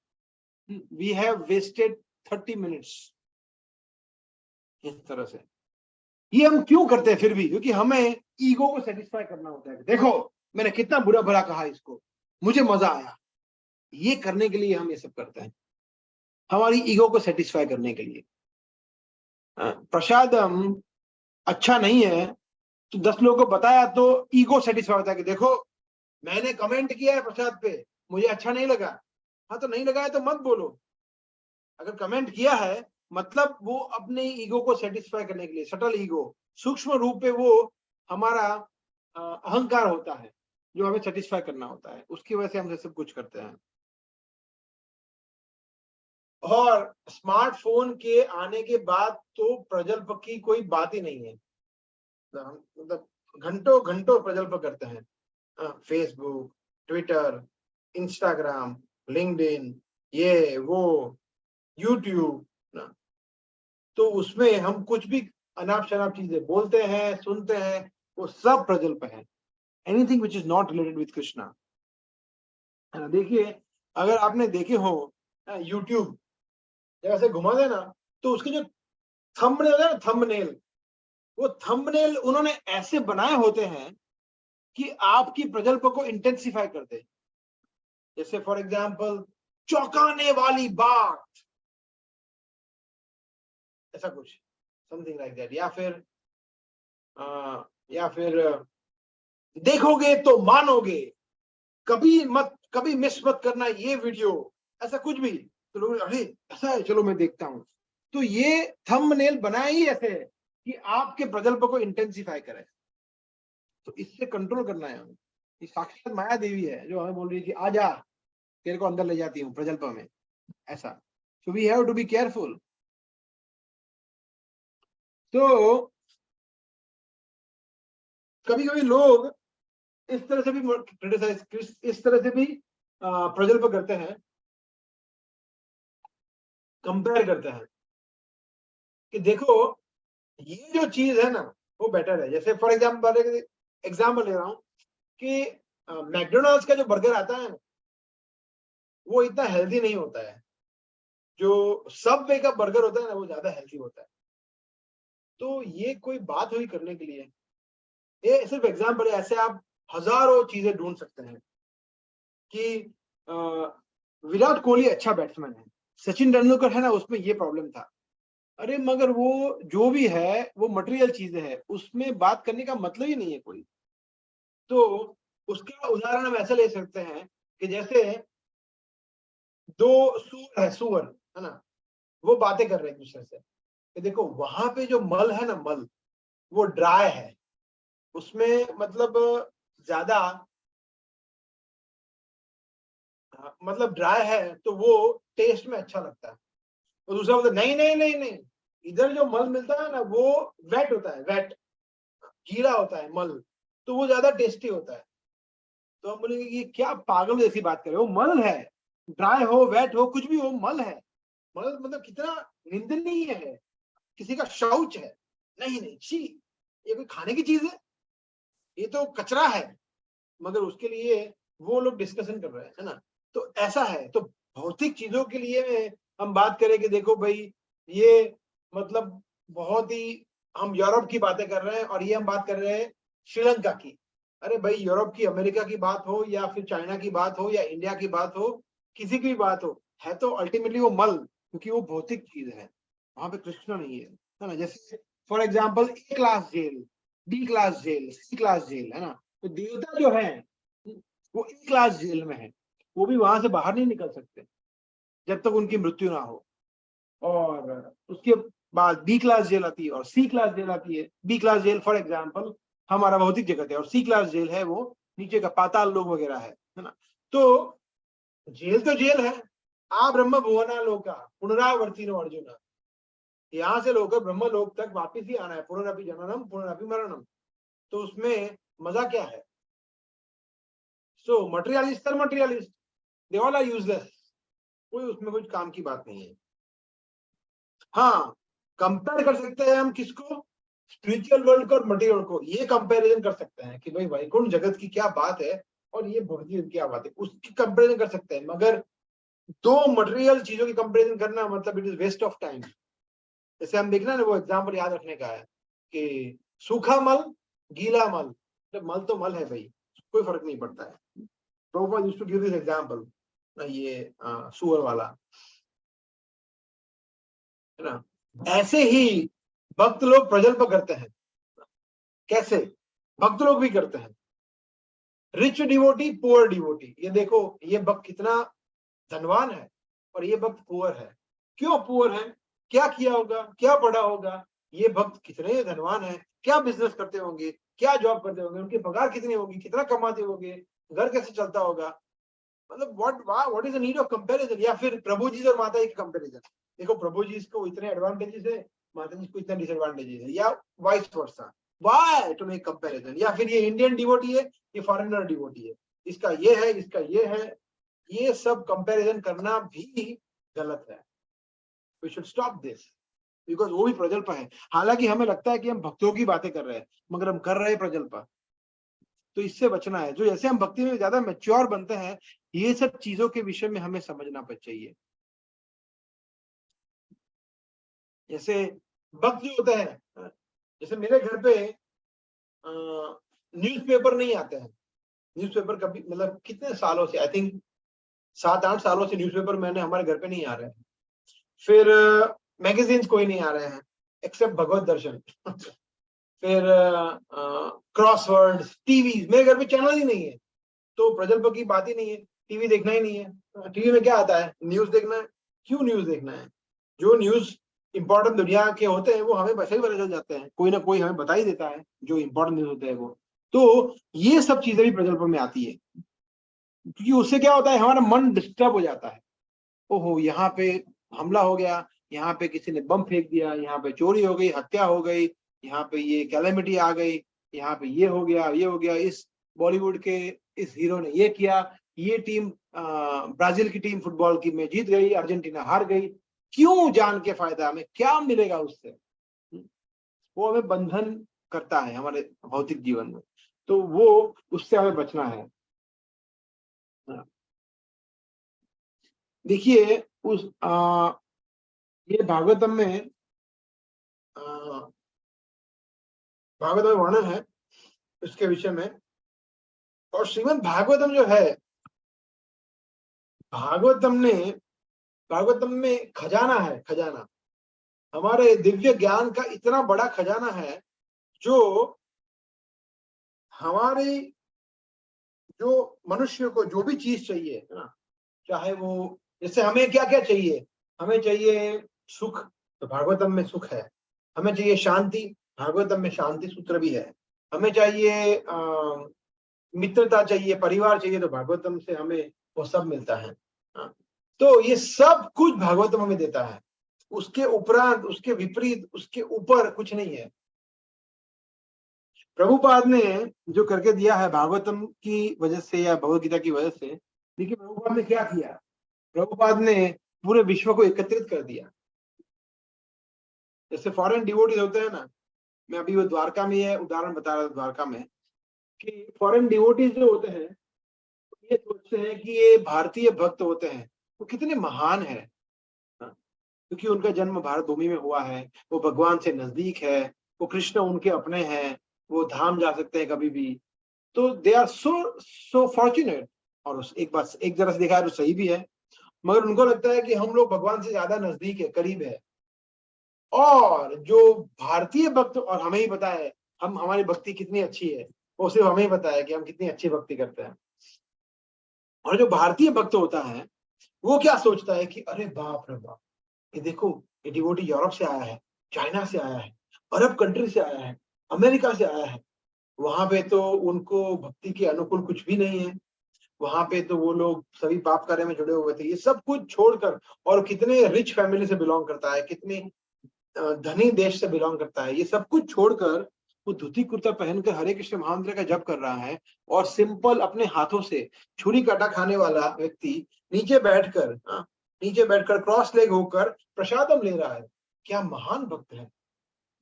We have wasted 30 minutes इस तरह से। ये हम क्यों करते हैं फिर भी? क्योंकि हमें ईगो को सेटिस्फाई करना होता है। देखो मैंने कितना बुरा भला कहा इसको, मुझे मजा आया। ये करने के लिए हम ये सब करते हैं, हमारी ईगो को सेटिस्फाई करने के लिए। प्रसादम अच्छा नहीं है तो 10 लोगों को बताया तो ईगो सेटिस्फाई होता है कि देखो मैंने कमेंट किया है प्रसाद पे, मुझे अच्छा नहीं लगा। हाँ, तो नहीं लगा है तो मत बोलो। अगर कमेंट किया है मतलब वो अपने ईगो को सेटिस्फाई करने के लिए, सटल ईगो, सूक्ष्म रूप पे वो हमारा अहंकार होता है जो हमें सेटिस्फाई करना होता है, उसकी वजह से हम सब कुछ करते हैं। और स्मार्टफोन के आने के बाद तो प्रजल्प की कोई बात ही नहीं है। मतलब घंटों घंटों प्रजल्प करते हैं, फेसबुक, ट्विटर, इंस्टाग्राम, लिंक्डइन, ये वो, यूट्यूब ना। तो उसमें हम कुछ भी अनाप शनाप चीजें बोलते हैं, सुनते हैं, वो सब प्रजल्प है। Anything which is not related with Krishna. देखिए अगर आपने देखे हो यूट्यूब जब ऐसे घुमा देना तो उसके जो थंबनेल होता है ना, थंबनेल, वो थंबनेल उन्होंने ऐसे बनाए होते हैं कि आपकी प्रजल्प को इंटेंसिफाई कर दे। जैसे फॉर एग्जाम्पल चौंकाने वाली बात, ऐसा कुछ, समथिंग लाइक दैट, या फिर देखोगे तो मानोगे, कभी मिस मत करना ये वीडियो, ऐसा कुछ भी। तो लोग अरे ऐसा है, चलो मैं देखता हूं। तो ये थंबनेल बनाए ही ऐसे है कि आपके प्रजल्प को इंटेंसिफाई करे। तो इससे कंट्रोल करना है हमें। ये साक्षात माया देवी है जो हमें बोल रही है कि आजा, तेरे को अंदर ले जाती हूँ प्रजल्प में, ऐसा। So we have to be careful. तो कभी कभी लोग इस तरह से भी क्रिटिसाइज, इस तरह से भी प्रजल्प करते हैं, कंपेयर करते हैं कि देखो ये जो चीज है ना वो बेटर है। जैसे फॉर एग्जाम्पल ले रहा हूं कि मैकडोनल्ड्स का जो बर्गर आता है ना वो इतना हेल्दी नहीं होता है, जो सबवे का बर्गर होता है ना वो ज्यादा हेल्दी होता है। तो ये कोई बात हुई करने के लिए? ये सिर्फ एग्जाम्पल है, ऐसे आप हजारों चीजें ढूंढ सकते हैं कि विराट कोहली अच्छा बैट्समैन है, सचिन तेंदुलकर है ना, उसमें ये प्रॉब्लम था। अरे मगर वो जो भी है वो मटेरियल चीजें है, उसमें बात करने का मतलब ही नहीं है कोई। तो उसका उदाहरण हम ऐसे ले सकते हैं कि जैसे 2 सूअर है, सूअर है ना, वो बातें कर रहे हैं एक दूसरे से कि देखो वहां पे जो मल है ना, मल वो ड्राई है, उसमें मतलब ज्यादा मतलब ड्राई है तो वो टेस्ट में अच्छा लगता है, और दूसरा बोलता नहीं नहीं नहीं नहीं, इधर जो मल मिलता है ना वो वेट होता है, वेट गीला होता है मल, तो वो ज्यादा टेस्टी होता है। तो हम बोलेंगे ये क्या पागल जैसी बात कर रहे हो, मल है, ड्राई हो वेट हो कुछ भी हो, मल है। मल मतलब कितना निंदनीय है, किसी का शौच है, नहीं नहीं छी, ये कोई खाने की चीज है, ये तो कचरा है, मगर उसके लिए वो लोग डिस्कशन कर रहे हैं, है ना। तो ऐसा है, तो भौतिक चीजों के लिए हम बात करें कि देखो भाई ये मतलब बहुत ही, हम यूरोप की बातें कर रहे हैं और ये हम बात कर रहे हैं श्रीलंका की। अरे भाई यूरोप की, अमेरिका की बात हो या फिर चाइना की बात हो या इंडिया की बात हो, किसी की भी बात हो, है तो अल्टीमेटली वो मल, क्योंकि वो भौतिक चीज है, वहां पे कृष्ण नहीं है ना। जैसे for example A class jail, B class jail, C class jail, है ना। तो देवता जो है वो ए क्लास जेल में है, वो भी वहां से बाहर नहीं निकल सकते जब तक उनकी मृत्यु ना हो। और उसके बाद बी क्लास जेल आती है और सी क्लास जेल आती है। B class jail for example हमारा भौतिक जगत है, और सी क्लास जेल है वो नीचे का पाताल लोक वगैरह है ना। तो जेल है। आ ब्रह्म भुवना लोका पुनरावर्ती नो अर्जुन, यहाँ से लोग ब्रह्म लोक तक वापिस ही आना है, पुनरअपि जननम पुनरअपि मरणम। तो उसमें मजा क्या है? सो मटेरियलिस्ट और materialist, they all are useless, कोई उसमें कुछ काम की बात नहीं है। हाँ, कंपेयर कर सकते हैं हम किसको? स्पिरिचुअल वर्ल्ड को और मटेरियल को, ये कंपैरिजन कर सकते हैं कि भाई वैकुंठ जगत की क्या बात है और ये भौतिक की क्या बात है, उसकी कंपैरिजन कर सकते हैं। मगर दो मटेरियल चीजों की कंपैरिजन करना मतलब it is waste of time. जैसे हम देखना ना, वो एग्जांपल याद रखने का है कि सूखा मल, गीला मल, तो मल तो मल है भाई, कोई फर्क नहीं पड़ता है। Prabhupada used to give this example, ये सुअर वाला, है ना। ऐसे ही भक्त लोग प्रजल्प करते हैं। कैसे? भक्त लोग भी करते हैं। रिच डिवोटी, पुअर डिवोटी, ये देखो ये भक्त कितना धनवान है और ये भक्त पुअर है। क्यों पुअर है? क्या किया होगा, क्या पढ़ा होगा? ये भक्त कितने धनवान है, क्या बिजनेस करते होंगे, क्या जॉब करते होंगे, उनकी पगार कितनी होगी, कितना कमाते होंगे, घर कैसे चलता होगा, मतलब what is the need of comparison. या फिर प्रभु जी और माता जी की कंपैरिजन, देखो प्रभु जी को इतने एडवांटेजेस है, माता जी को इतने डिसएडवांटेजेस है, या vice versa, why to make comparison. या फिर ये इंडियन डिवोटी है, ये फॉरेनर डिवोटी है, इसका ये है, इसका ये है, ये सब कंपैरिजन करना भी गलत है। We should stop this, because वो भी प्रजल्प है। हालांकि हमें लगता है कि हम भक्तों की बातें कर रहे हैं, मगर हम कर रहे हैं प्रजल्प। तो इससे बचना है। जो जैसे हम भक्ति में ज्यादा मैच्योर बनते हैं, ये सब चीजों के विषय में हमें समझना चाहिए। जैसे भक्त जो होता है, जैसे मेरे घर पे न्यूज़पेपर नहीं आते हैं। न्यूज़पेपर कभी मतलब कितने सालों से, आई थिंक 7-8 सालों से न्यूज़पेपर मैंने हमारे घर पे नहीं आ रहे हैं। फिर मैगजीन्स कोई नहीं आ रहे हैं एक्सेप्ट भगवत दर्शन। फिर क्रॉसवर्ड्स, टीवी, मेरे घर पे चैनल ही नहीं है, तो प्रजल्प की बात ही नहीं है। टीवी देखना ही नहीं है। टीवी में क्या आता है? न्यूज देखना है। क्यों न्यूज देखना है? जो न्यूज इंपॉर्टेंट दुनिया के होते हैं वो हमें वैसे ही पता चल जाते हैं, कोई ना कोई हमें बता ही देता है जो इंपॉर्टेंट न्यूज होते हैं वो। तो ये सब चीजें भी प्रजल्प में आती है, क्योंकि उससे क्या होता है, हमारा मन डिस्टर्ब हो जाता है। ओहो, यहाँ पे हमला हो गया, यहाँ पे किसी ने बम फेंक दिया, यहाँ पे चोरी हो गई, हत्या हो गई, यहाँ पे ये कैलेमिटी आ गई, यहाँ पे ये हो गया, ये हो गया, इस बॉलीवुड के इस हीरो ने ये किया, ये टीम ब्राजील की टीम फुटबॉल की में जीत गई, अर्जेंटीना हार गई। क्यों जान के फायदा? हमें क्या मिलेगा उससे? वो हमें बंधन करता है हमारे भौतिक जीवन में, तो वो उससे हमें बचना है। देखिए उस ये भागवतम में भागवतम में वर्णन है उसके विषय में। और श्रीमद् भागवतम जो है, भागवतम में खजाना है, खजाना हमारे दिव्य ज्ञान का इतना बड़ा खजाना है, जो हमारे जो मनुष्य को जो भी चीज चाहिए है ना, चाहे वो, जैसे हमें क्या क्या चाहिए, हमें चाहिए सुख, तो भागवतम में सुख है। हमें चाहिए शांति, भागवतम में शांति सूत्र भी है। हमें चाहिए मित्रता चाहिए, परिवार चाहिए, तो भागवतम से हमें वो सब मिलता है। हाँ। तो ये सब कुछ भागवतम हमें देता है, उसके उपरांत, उसके विपरीत, उसके ऊपर कुछ नहीं है। प्रभुपाद ने जो करके दिया है भागवतम की वजह से या भगवद गीता की वजह से, देखिए प्रभुपाद ने क्या किया। प्रभुपाद ने पूरे विश्व को एकत्रित कर दिया। जैसे फॉरेन डिवोटीज होते हैं ना, मैं अभी वो द्वारका में है उदाहरण बता रहा था, द्वारका में कि फॉरेन डिवोटीज जो होते हैं ये सोचते हैं कि ये भारतीय भक्त होते हैं, वो कितने महान है, क्योंकि उनका जन्म भारत भूमि में हुआ है, वो भगवान से नजदीक है, वो कृष्ण उनके अपने हैं, वो धाम जा सकते हैं कभी भी, तो दे आर सो फॉर्चुनेट। और एक बात एक तरह से देखा है तो सही भी है, मगर उनको लगता है कि हम लोग भगवान से ज्यादा नजदीक है, करीब है। और जो भारतीय भक्त, और हमें ही पता है हम हमारी भक्ति कितनी अच्छी है, वो सिर्फ हमें ही पता है कि हम कितनी अच्छी भक्ति करते हैं। और जो भारतीय भक्त होता है वो क्या सोचता है कि अरे बाप रे बाप, ये देखो ये डिवोटी यूरोप से आया है, चाइना से आया है, अरब कंट्री से आया है, अमेरिका से आया है, वहां पे तो उनको भक्ति के अनुकूल कुछ भी नहीं है, वहां पे तो वो लोग सभी पाप कार्य में जुड़े हुए थे, ये सब कुछ छोड़कर, और कितने रिच फैमिली से बिलोंग करता है, कितने धनी देश से बिलोंग करता है, ये सब कुछ छोड़कर वो धोती कुर्ता पहनकर हरे कृष्ण महामंत्र का जप कर रहा है, और सिंपल अपने हाथों से छुरी काटा खाने वाला व्यक्ति नीचे बैठकर क्रॉस लेग होकर प्रसादम ले रहा है। क्या महान भक्त है,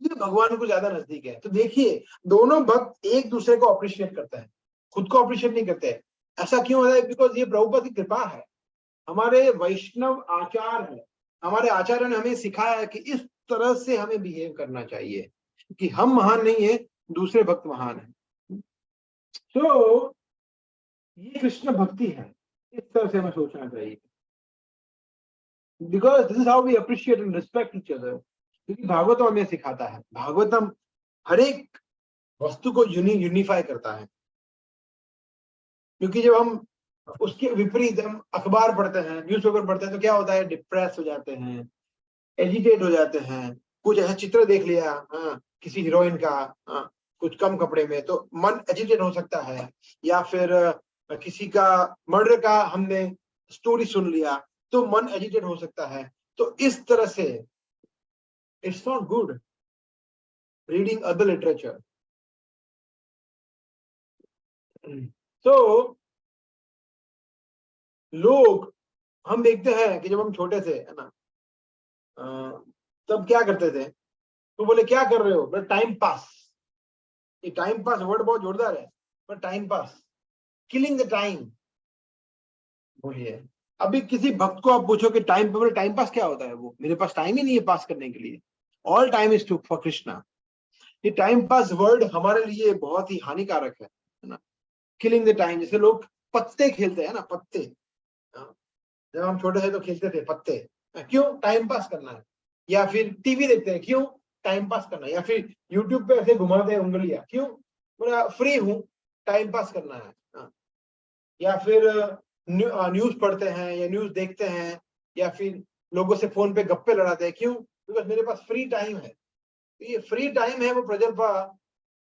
ये भगवान को ज्यादा नजदीक है। तो देखिए दोनों भक्त एक दूसरे को अप्रिशिएट करते हैं, खुद को अप्रिशिएट नहीं करते। ऐसा क्यों होता है? बिकॉज ये प्रभुपाद की कृपा है, हमारे वैष्णव आचार है, हमारे आचार्य ने हमें सिखाया है कि इस तरह से हमें बिहेव करना चाहिए, कि हम महान नहीं है, दूसरे भक्त महान है। तो ये कृष्ण भक्ति है, इस तरह से हमें सोचना चाहिए, because this is how we appreciate and respect each other. क्योंकि भागवतम हमें सिखाता है, भागवतम हर एक वस्तु को यूनिफाई करता है। क्योंकि जब हम उसके विपरीत हम अखबार पढ़ते हैं, न्यूज़पेपर पढ़ते हैं, तो क्या होता है, डिप्रेस हो जाते हैं, एजिटेट हो जाते हैं। कुछ ऐसा चित्र देख लिया किसी हीरोइन का, कुछ कम कपड़े में, तो मन एजिटेट हो सकता है। या फिर किसी का मर्डर का हमने स्टोरी सुन लिया तो मन एजिटेट हो सकता है। तो इस तरह से it's not good reading other literature. तो लोग, हम देखते हैं कि जब हम छोटे थे है ना, तब क्या करते थे, तो बोले क्या कर रहे हो, बोले टाइम पास। ये टाइम पास वर्ड बहुत जोरदार है, पर time pass, killing the time बोलिए। अभी किसी भक्त को आप पूछो कि टाइम पास क्या होता है, वो मेरे पास टाइम ही नहीं है पास करने के लिए, all time is to for Krishna. ये टाइम पास वर्ड हमारे लिए बहुत ही हानिकारक है ना। किलिंग द टाइम, जैसे लोग पत्ते खेलते हैं ना, पत्ते, जब हम छोटे थे तो खेलते थे पत्ते, क्यों, टाइम पास करना है। या फिर टीवी देखते हैं, क्यों, टाइम पास करना है। या फिर यूट्यूब पे ऐसे घुमाते हैं उंगलियां, क्यों, बोला फ्री हूं, टाइम पास करना है। या फिर न्यूज पढ़ते हैं या न्यूज देखते हैं, या फिर लोगों से फोन पे गप्पे लड़ाते हैं, क्यों, बिकॉज मेरे पास फ्री टाइम है। तो ये फ्री टाइम है वो प्रजल्पा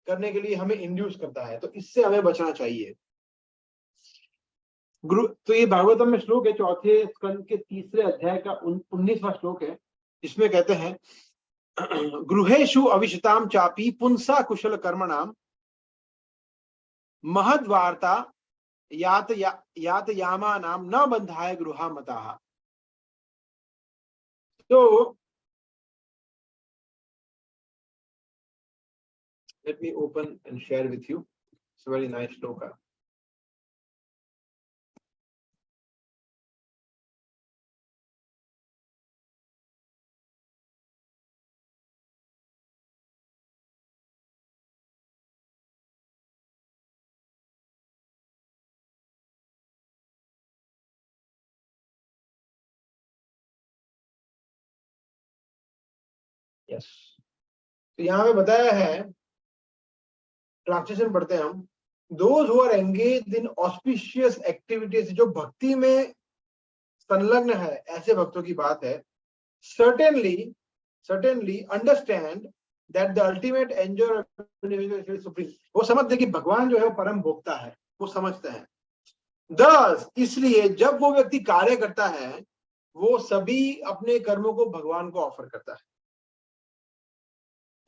करने के लिए हमें इंड्यूस करता है, तो इससे हमें बचना चाहिए। तो ये भागवतम में श्लोक है, चौथे स्कंद के 3 अध्याय का 19वां श्लोक है, जिसमें कहते हैं गृहेषु अविशताम चापी पुंसा कुशल कर्मणाम महद वार्ता यात यामानाम न बंधाय गृहा मताः। तो let me open and share with you. It's a very nice shloka. Yes. तो यहाँ पे बताया है, ट्रांसलेशन पढ़ते हैं हम, those who are engaged in auspicious activities, जो भक्ति में संलग्न है, ऐसे भक्तों की बात है, certainly understand that the ultimate enjoy supreme, वो समझते कि भगवान जो है वो परम भोक्ता है, वो समझते हैं। दस, इसलिए जब वो व्यक्ति कार्य करता है वो सभी अपने कर्मों को भगवान को ऑफर करता है।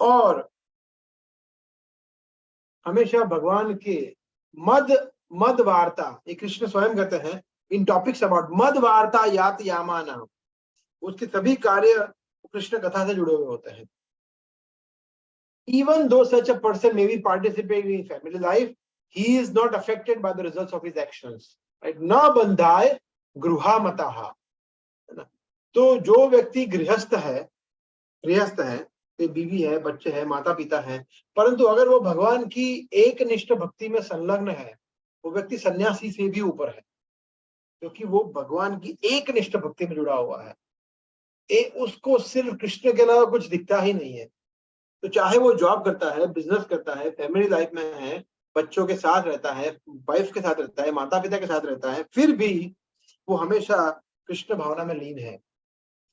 और हमेशा भगवान के मद वार्ता, ये कृष्ण स्वयं कहते हैं इन टॉपिक्स अबाउट मद वार्ता यात यामाना, उसके सभी कार्य कृष्ण कथा से जुड़े हुए होते हैं। Even though such a person may be participating in family life, he is not affected by the results of his actions. Right? ना बंधाए गृहा मताहा, है ना। तो जो व्यक्ति गृहस्थ है, बीवी है, बच्चे हैं, माता पिता हैं, परंतु अगर वो भगवान की एक निष्ठ भक्ति में संलग्न है, वो व्यक्ति सन्यासी से भी ऊपर है, क्योंकि वो भगवान की एक निष्ठ भक्ति में जुड़ा हुआ है। उसको सिर्फ कृष्ण के अलावा कुछ दिखता ही नहीं है। तो चाहे वो जॉब करता है, बिजनेस करता है, फैमिली लाइफ में है, बच्चों के साथ रहता है, वाइफ के साथ रहता है, माता पिता के साथ रहता है, फिर भी वो हमेशा कृष्ण भावना में लीन है।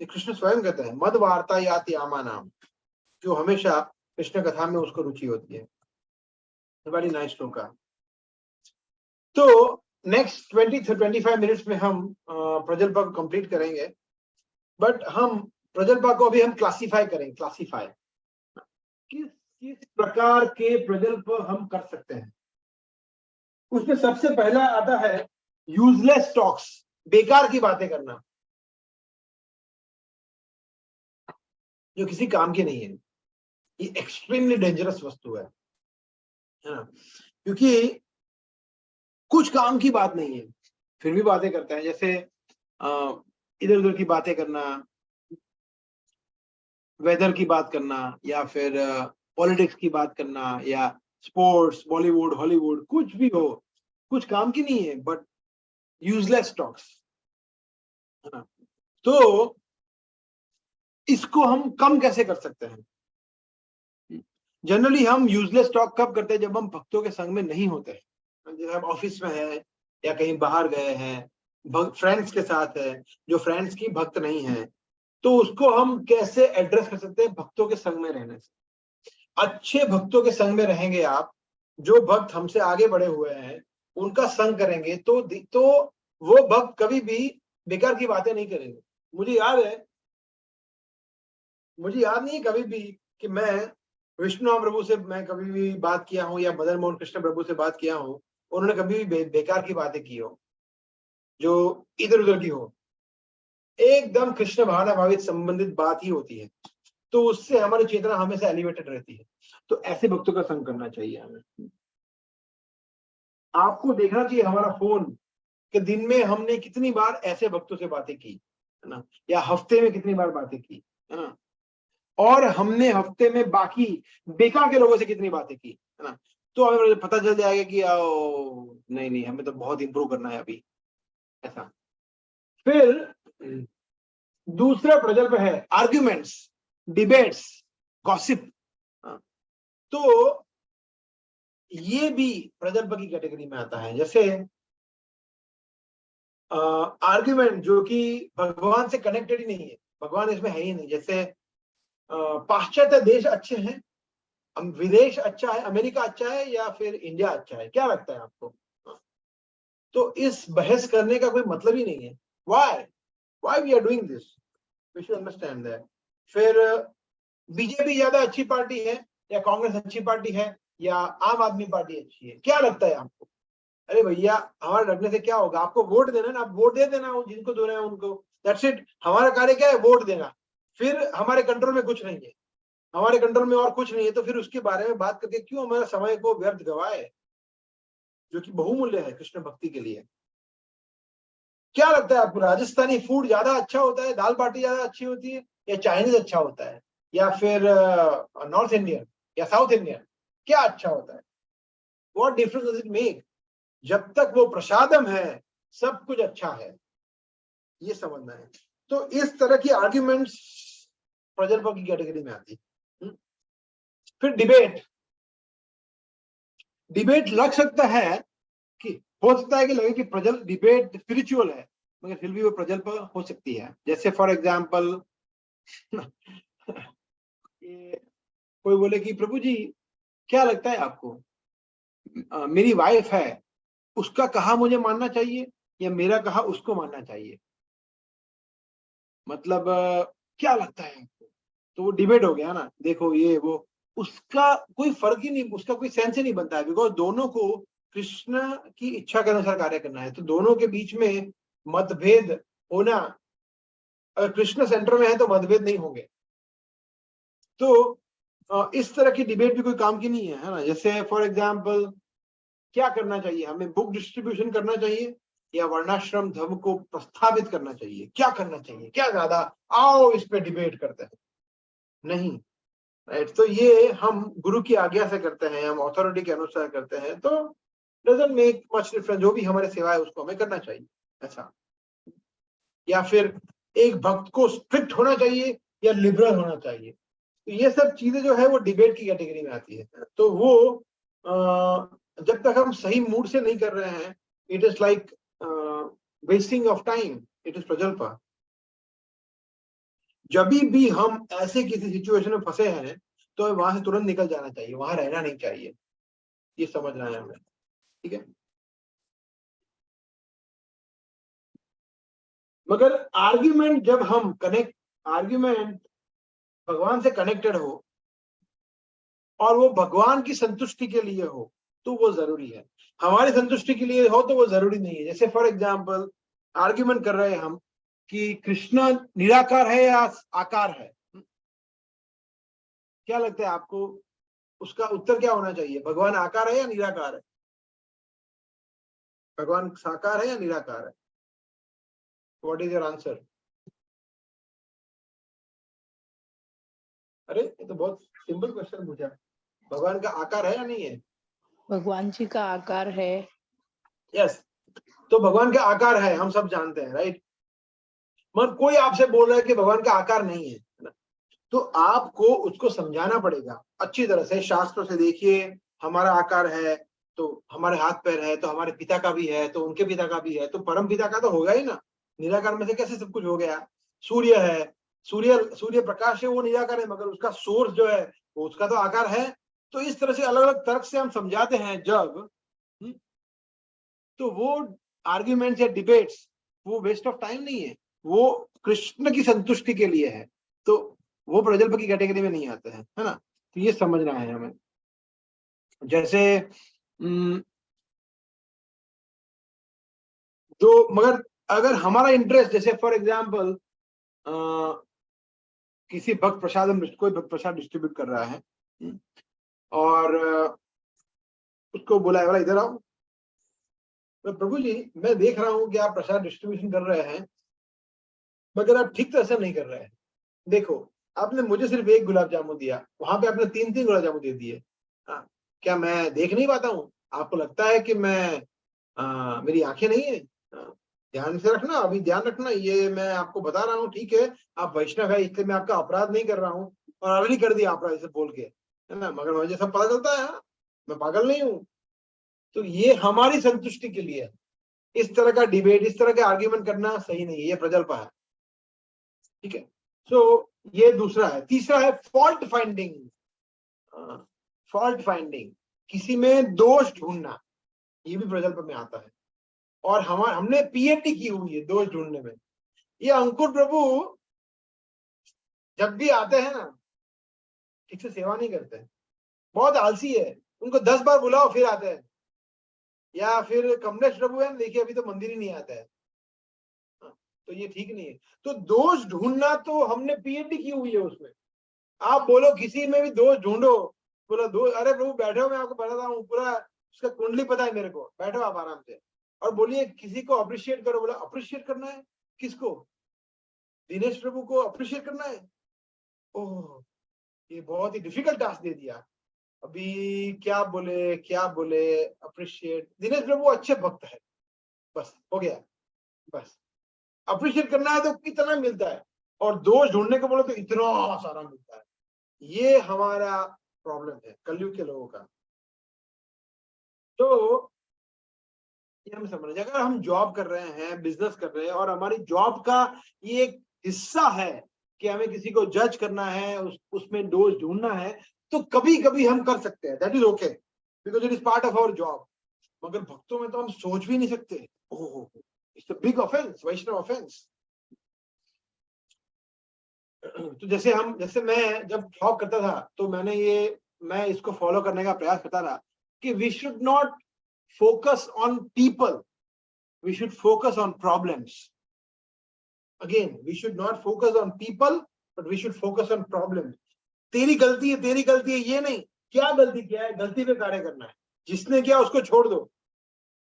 कृष्ण स्वयं कहते हैं मद वार्ता याति आमा नाम, जो हमेशा कृष्ण कथा में उसको रुचि होती है। बड़ी नाइस श्लोका। तो नेक्स्ट 20 से 25 मिनट्स में हम प्रजल्पा को कंप्लीट करेंगे, बट हम प्रजल्पा को अभी हम क्लासिफाई करेंगे। क्लासिफाई किस प्रकार के प्रजल्प हम कर सकते हैं, उसमें सबसे पहला आता है यूजलेस टॉक्स, बेकार की बातें करना जो किसी काम की नहीं है। ये एक्सट्रीमली डेंजरस वस्तु है ना, क्योंकि कुछ काम की बात नहीं है फिर भी बातें करते हैं। जैसे इधर उधर की बातें करना, वेदर की बात करना, या फिर पॉलिटिक्स की बात करना, या स्पोर्ट्स, बॉलीवुड, हॉलीवुड, कुछ भी हो, कुछ काम की नहीं है बट यूजलेस टॉक्स, है ना। तो इसको हम कम कैसे कर सकते हैं? जनरली हम यूजलेस टॉक कब करते हैं? जब हम भक्तों के संग में नहीं होते हैं। जैसे हम ऑफिस में है या कहीं बाहर गए हैं, फ्रेंड्स के साथ है, जो फ्रेंड्स की भक्त नहीं है, तो उसको हम कैसे एड्रेस कर सकते हैं? भक्तों के संग में रहने से। अच्छे भक्तों के संग में रहेंगे आप, जो भक्त हमसे आगे बढ़े हुए हैं उनका संग करेंगे तो वो भक्त कभी भी बेकार की बातें नहीं करेंगे। मुझे याद नहीं कभी भी कि मैं विष्णु प्रभु से मैं कभी भी बात किया हूं, या मदन मोहन कृष्ण प्रभु से बात किया हूं, उन्होंने कभी भी बेकार की बातें की हो जो इधर उधर की हो। एकदम कृष्ण भावना भावित संबंधित बात ही होती है, तो उससे हमारी चेतना हमेशा एलिवेटेड रहती है। तो ऐसे भक्तों का संग करना चाहिए हमें। आपको देखना चाहिए हमारा फोन कि दिन में हमने कितनी बार ऐसे भक्तों से बातें की, है ना, या हफ्ते में कितनी बार बातें की, है ना, और हमने हफ्ते में बाकी बेकार के लोगों से कितनी बातें की, है ना। तो हमें पता चल जाएगा कि नहीं हमें तो बहुत इंप्रूव करना है अभी, ऐसा। फिर दूसरा प्रजल्प है आर्ग्यूमेंट्स, डिबेट्स, गॉसिप। तो ये भी प्रजल्प की कैटेगरी में आता है। जैसे आर्ग्यूमेंट जो कि भगवान से कनेक्टेड ही नहीं है, भगवान इसमें है ही नहीं। जैसे पाश्चात्य देश अच्छे हैं, विदेश अच्छा है, अमेरिका अच्छा है, या फिर इंडिया अच्छा है, क्या लगता है आपको? तो इस बहस करने का कोई मतलब ही नहीं है। Why we are doing this, we should understand that. फिर बीजेपी ज्यादा अच्छी पार्टी है या कांग्रेस अच्छी पार्टी है या आम आदमी पार्टी अच्छी है, क्या लगता है आपको? अरे भैया, हमारे लड़ने से क्या होगा? आपको वोट देना ना, आप वोट दे देना जिनको दे रहे हैं उनको, दैट्स इट। हमारा कार्य क्या है? वोट देना। फिर हमारे कंट्रोल में कुछ नहीं है, हमारे कंट्रोल में और कुछ नहीं है, तो फिर उसके बारे में बात करके क्यों हमारे समय को व्यर्थ गवाए, जो कि बहुमूल्य है कृष्ण भक्ति के लिए। क्या लगता है आपको? राजस्थानी फूड ज्यादा अच्छा होता है, दाल बाटी ज्यादा अच्छी होती है, या चाइनीज अच्छा होता है, या फिर नॉर्थ इंडियन या साउथ इंडियन, क्या अच्छा होता है? What difference does it make? जब तक वो प्रसादम है सब कुछ अच्छा है, ये समझना है। तो इस तरह की आर्ग्यूमेंट्स प्रजल्प की कैटेगरी में आती है। फिर डिबेट लग सकता है कि हो सकता है कि लगे कि प्रजल्प डिबेट स्पिरिचुअल है, मगर फिर भी वो प्रजल्प हो सकती है। जैसे फॉर एग्जाम्पल कोई बोले कि प्रभु जी क्या लगता है आपको, मेरी वाइफ है, उसका कहा मुझे मानना चाहिए या मेरा कहा उसको मानना चाहिए, मतलब क्या लगता है आपको? तो वो डिबेट हो गया ना, देखो ये वो, उसका कोई फर्क ही नहीं, उसका कोई सेंस ही नहीं बनता है, बिकॉज दोनों को कृष्ण की इच्छा के अनुसार कार्य करना है। तो दोनों के बीच में मतभेद होना, अगर कृष्ण सेंटर में है तो मतभेद नहीं होंगे। तो इस तरह की डिबेट भी कोई काम की नहीं है ना। जैसे फॉर एग्जाम्पल क्या करना चाहिए, हमें बुक डिस्ट्रीब्यूशन करना चाहिए या वर्णाश्रम धर्म को प्रस्तावित करना चाहिए, क्या करना चाहिए, क्या ज्यादा, आओ इस पे डिबेट करते हैं, नहीं, राइट। तो ये हम गुरु की आज्ञा से करते हैं, हम अथॉरिटी के अनुसार करते हैं, तो डजंट मेक मच डिफरेंस, जो भी हमारे सेवा है उसको हमें करना चाहिए, ऐसा। या फिर एक भक्त को स्ट्रिक्ट होना चाहिए या लिबरल होना चाहिए, तो ये सब चीजें जो है वो डिबेट की कैटेगरी में आती है। तो वो जब तक हम सही मूड से नहीं कर रहे हैं, it is like wasting of time, it is प्रजल्पा। जब भी हम ऐसे किसी सिचुएशन में फंसे हैं तो वहां से तुरंत निकल जाना चाहिए, वहां रहना नहीं चाहिए, ये समझना है हमें, ठीक है। मगर आर्ग्यूमेंट जब हम आर्ग्यूमेंट भगवान से कनेक्टेड हो और वो भगवान की संतुष्टि के लिए हो तो वो जरूरी है, हमारी संतुष्टि के लिए हो तो वो जरूरी नहीं है। जैसे फॉर एग्जाम्पल आर्ग्यूमेंट कर रहे हैं हम कि कृष्ण निराकार है या आकार है, क्या लगता है आपको, उसका उत्तर क्या होना चाहिए, भगवान आकार है या निराकार है, भगवान साकार है या निराकार है? What is your answer? अरे ये तो बहुत सिंपल क्वेश्चन पूछा, भगवान का आकार है या नहीं है? भगवान जी का आकार है। यस, तो भगवान का आकार है, हम सब जानते हैं, राइट। मगर कोई आपसे बोल रहा है कि भगवान का आकार नहीं है, तो आपको उसको समझाना पड़ेगा अच्छी तरह से, शास्त्रों से देखिए, हमारा आकार है तो हमारे हाथ पैर है, तो हमारे पिता का भी है, तो उनके पिता का भी है, तो परम पिता का तो होगा ही ना, निराकार में से कैसे सब कुछ हो गया? सूर्य है, सूर्य प्रकाश है, वो निराकार है, मगर उसका सोर्स जो है वो उसका तो आकार है। तो इस तरह से अलग अलग तर्क से हम समझाते हैं जब, तो वो आर्ग्यूमेंट्स या डिबेट्स वो वेस्ट ऑफ टाइम नहीं है, वो कृष्ण की संतुष्टि के लिए है, तो वो प्रजल्प की कैटेगरी में नहीं आते हैं, है ना। तो ये समझना है हमें। जैसे तो मगर अगर हमारा इंटरेस्ट, जैसे फॉर एग्जांपल किसी भक्त प्रसाद, कोई भक्त प्रसाद डिस्ट्रीब्यूट कर रहा है और उसको बुलाया, बोला इधर आओ, तो प्रभु जी मैं देख रहा हूं कि आप प्रसाद डिस्ट्रीब्यूशन कर रहे हैं मगर आप ठीक तरह से नहीं कर रहे हैं। देखो आपने मुझे सिर्फ एक गुलाब जामुन दिया, वहां पे आपने 3 गुलाब जामुन दे दिए। क्या मैं देख नहीं पाता हूँ? आपको लगता है कि मैं मेरी आंखें नहीं है? ध्यान से रखना, अभी ध्यान रखना, ये मैं आपको बता रहा हूँ, ठीक है आप वैष्णव है इसलिए मैं आपका अपराध नहीं कर रहा हूँ, और अभी कर दिया अपराध इसे बोल के, है ना, मगर मुझे सब पता चलता है, मैं पागल नहीं हूँ। तो ये हमारी संतुष्टि के लिए, इस तरह का डिबेट, इस तरह का आर्ग्यूमेंट करना सही नहीं है, ये प्रजल्पा है, ठीक है। सो ये दूसरा है। तीसरा है फॉल्ट फाइंडिंग। फॉल्ट फाइंडिंग, किसी में दोष ढूंढना, ये भी प्रजल्प में आता है, और हमने पीएचडी की हुई है दोष ढूंढने में। ये अंकुर प्रभु जब भी आते हैं ना ठीक से सेवा नहीं करते हैं, बहुत आलसी है, उनको 10 बार बुलाओ फिर आते हैं। या फिर कमलेश प्रभु है, देखिए अभी तो मंदिर ही नहीं आता है, तो ये ठीक नहीं है। तो दोष ढूंढना तो हमने पीएचडी की हुई है उसमें। आप बोलो किसी में भी दोष ढूंढो, बोलो दोष, अरे प्रभु बैठो मैं आपको बताता हूँ, पूरा उसका कुंडली पता है मेरे को, बैठो आप आराम से और बोलिए किसी को अप्रिशिएट करो। बोला अप्रिशिएट करना है किसको? दिनेश प्रभु को अप्रिशिएट करना है? ओह ये बहुत ही डिफिकल्ट टास्क दे दिया। अभी क्या बोले अप्रिशिएट, दिनेश प्रभु अच्छे भक्त है, बस हो गया, बस अप्रिशिएट करना है तो कितना मिलता है, और दोष ढूंढने को बोलो तो इतना सारा मिलता है। ये हमारा प्रॉब्लम है कलयुग के लोगों का। तो ये हम समझ, अगर हम जॉब कर रहे हैं, बिजनेस कर रहे हैं, और हमारी जॉब का ये एक हिस्सा है कि हमें किसी को जज करना है, उसमें दोष ढूंढना है, तो कभी कभी हम कर सकते हैं, that is okay, because it is part of our job. मगर भक्तों में तो हम सोच भी नहीं सकते, oh it's a big offence, Vaishnava offence. तो जैसे मैं जब जॉब करता था तो मैं इसको फॉलो करने का प्रयास करता था कि we should not focus on people, we should focus on problems. Again, we should not focus on people but we should focus on problems. तेरी गलती है ये नहीं, क्या गलती किया है, गलती पे कार्य करना है, जिसने किया उसको छोड़ दो।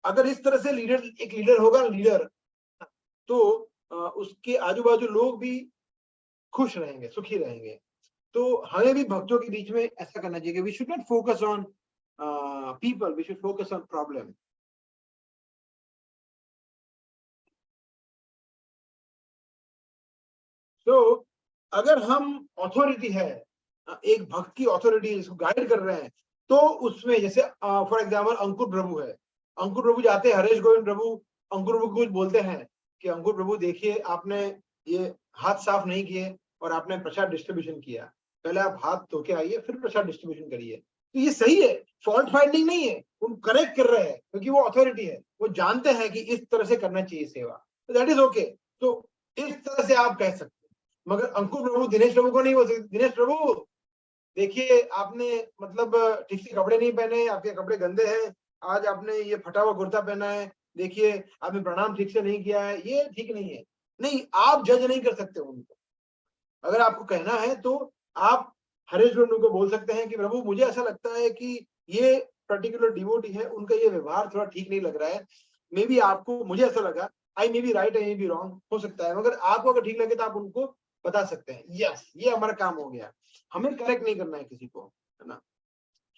अगर इस तरह से एक लीडर होगा लीडर, तो उसके आजू बाजू लोग भी खुश रहेंगे, सुखी रहेंगे। तो हमें भी भक्तों के बीच में ऐसा करना चाहिए कि we should not focus on people, we should focus on problem. तो अगर हम अथॉरिटी है, एक भक्त की अथॉरिटी इसको गाइड कर रहे हैं, तो उसमें जैसे फॉर एग्जाम्पल अंकुर प्रभु है, अंकुर प्रभु जाते हैं, हरेश गोविंद प्रभु अंकुर प्रभु को कुछ बोलते हैं कि अंकुर प्रभु देखिए आपने ये हाथ साफ नहीं किए और आपने प्रसाद डिस्ट्रीब्यूशन किया, पहले आप हाथ धो के आइए फिर प्रसाद डिस्ट्रीब्यूशन करिए। तो ये सही है, फॉल्ट फाइंडिंग नहीं है, उन करेक्ट कर रहे हैं क्योंकि वो अथॉरिटी है, वो जानते हैं कि इस तरह से करना चाहिए सेवा, तो दैट इज ओके। तो इस तरह से आप कह सकते हैं। मगर अंकुर प्रभु दिनेश प्रभु को नहीं बोल सकते, दिनेश प्रभु देखिए आपने मतलब ठीक से कपड़े नहीं पहने, आपके कपड़े गंदे हैं, आज आपने ये फटा हुआ कुर्ता पहना है, देखिए आपने प्रणाम ठीक से नहीं किया है, ये ठीक नहीं है। नहीं, आप जज नहीं कर सकते उनको। अगर आपको कहना है तो आप हरेश प्रभु को बोल सकते हैं कि प्रभु मुझे ऐसा लगता है कि ये पर्टिकुलर डिवोटी है, उनका ये व्यवहार थोड़ा ठीक नहीं लग रहा है, मे बी आपको, मुझे ऐसा लगा, I may be right, I may be wrong, हो सकता है, मगर आपको अगर ठीक लगे तो आप उनको बता सकते हैं, यस ये हमारा काम हो गया, हमें करेक्ट नहीं करना है किसी को, है ना।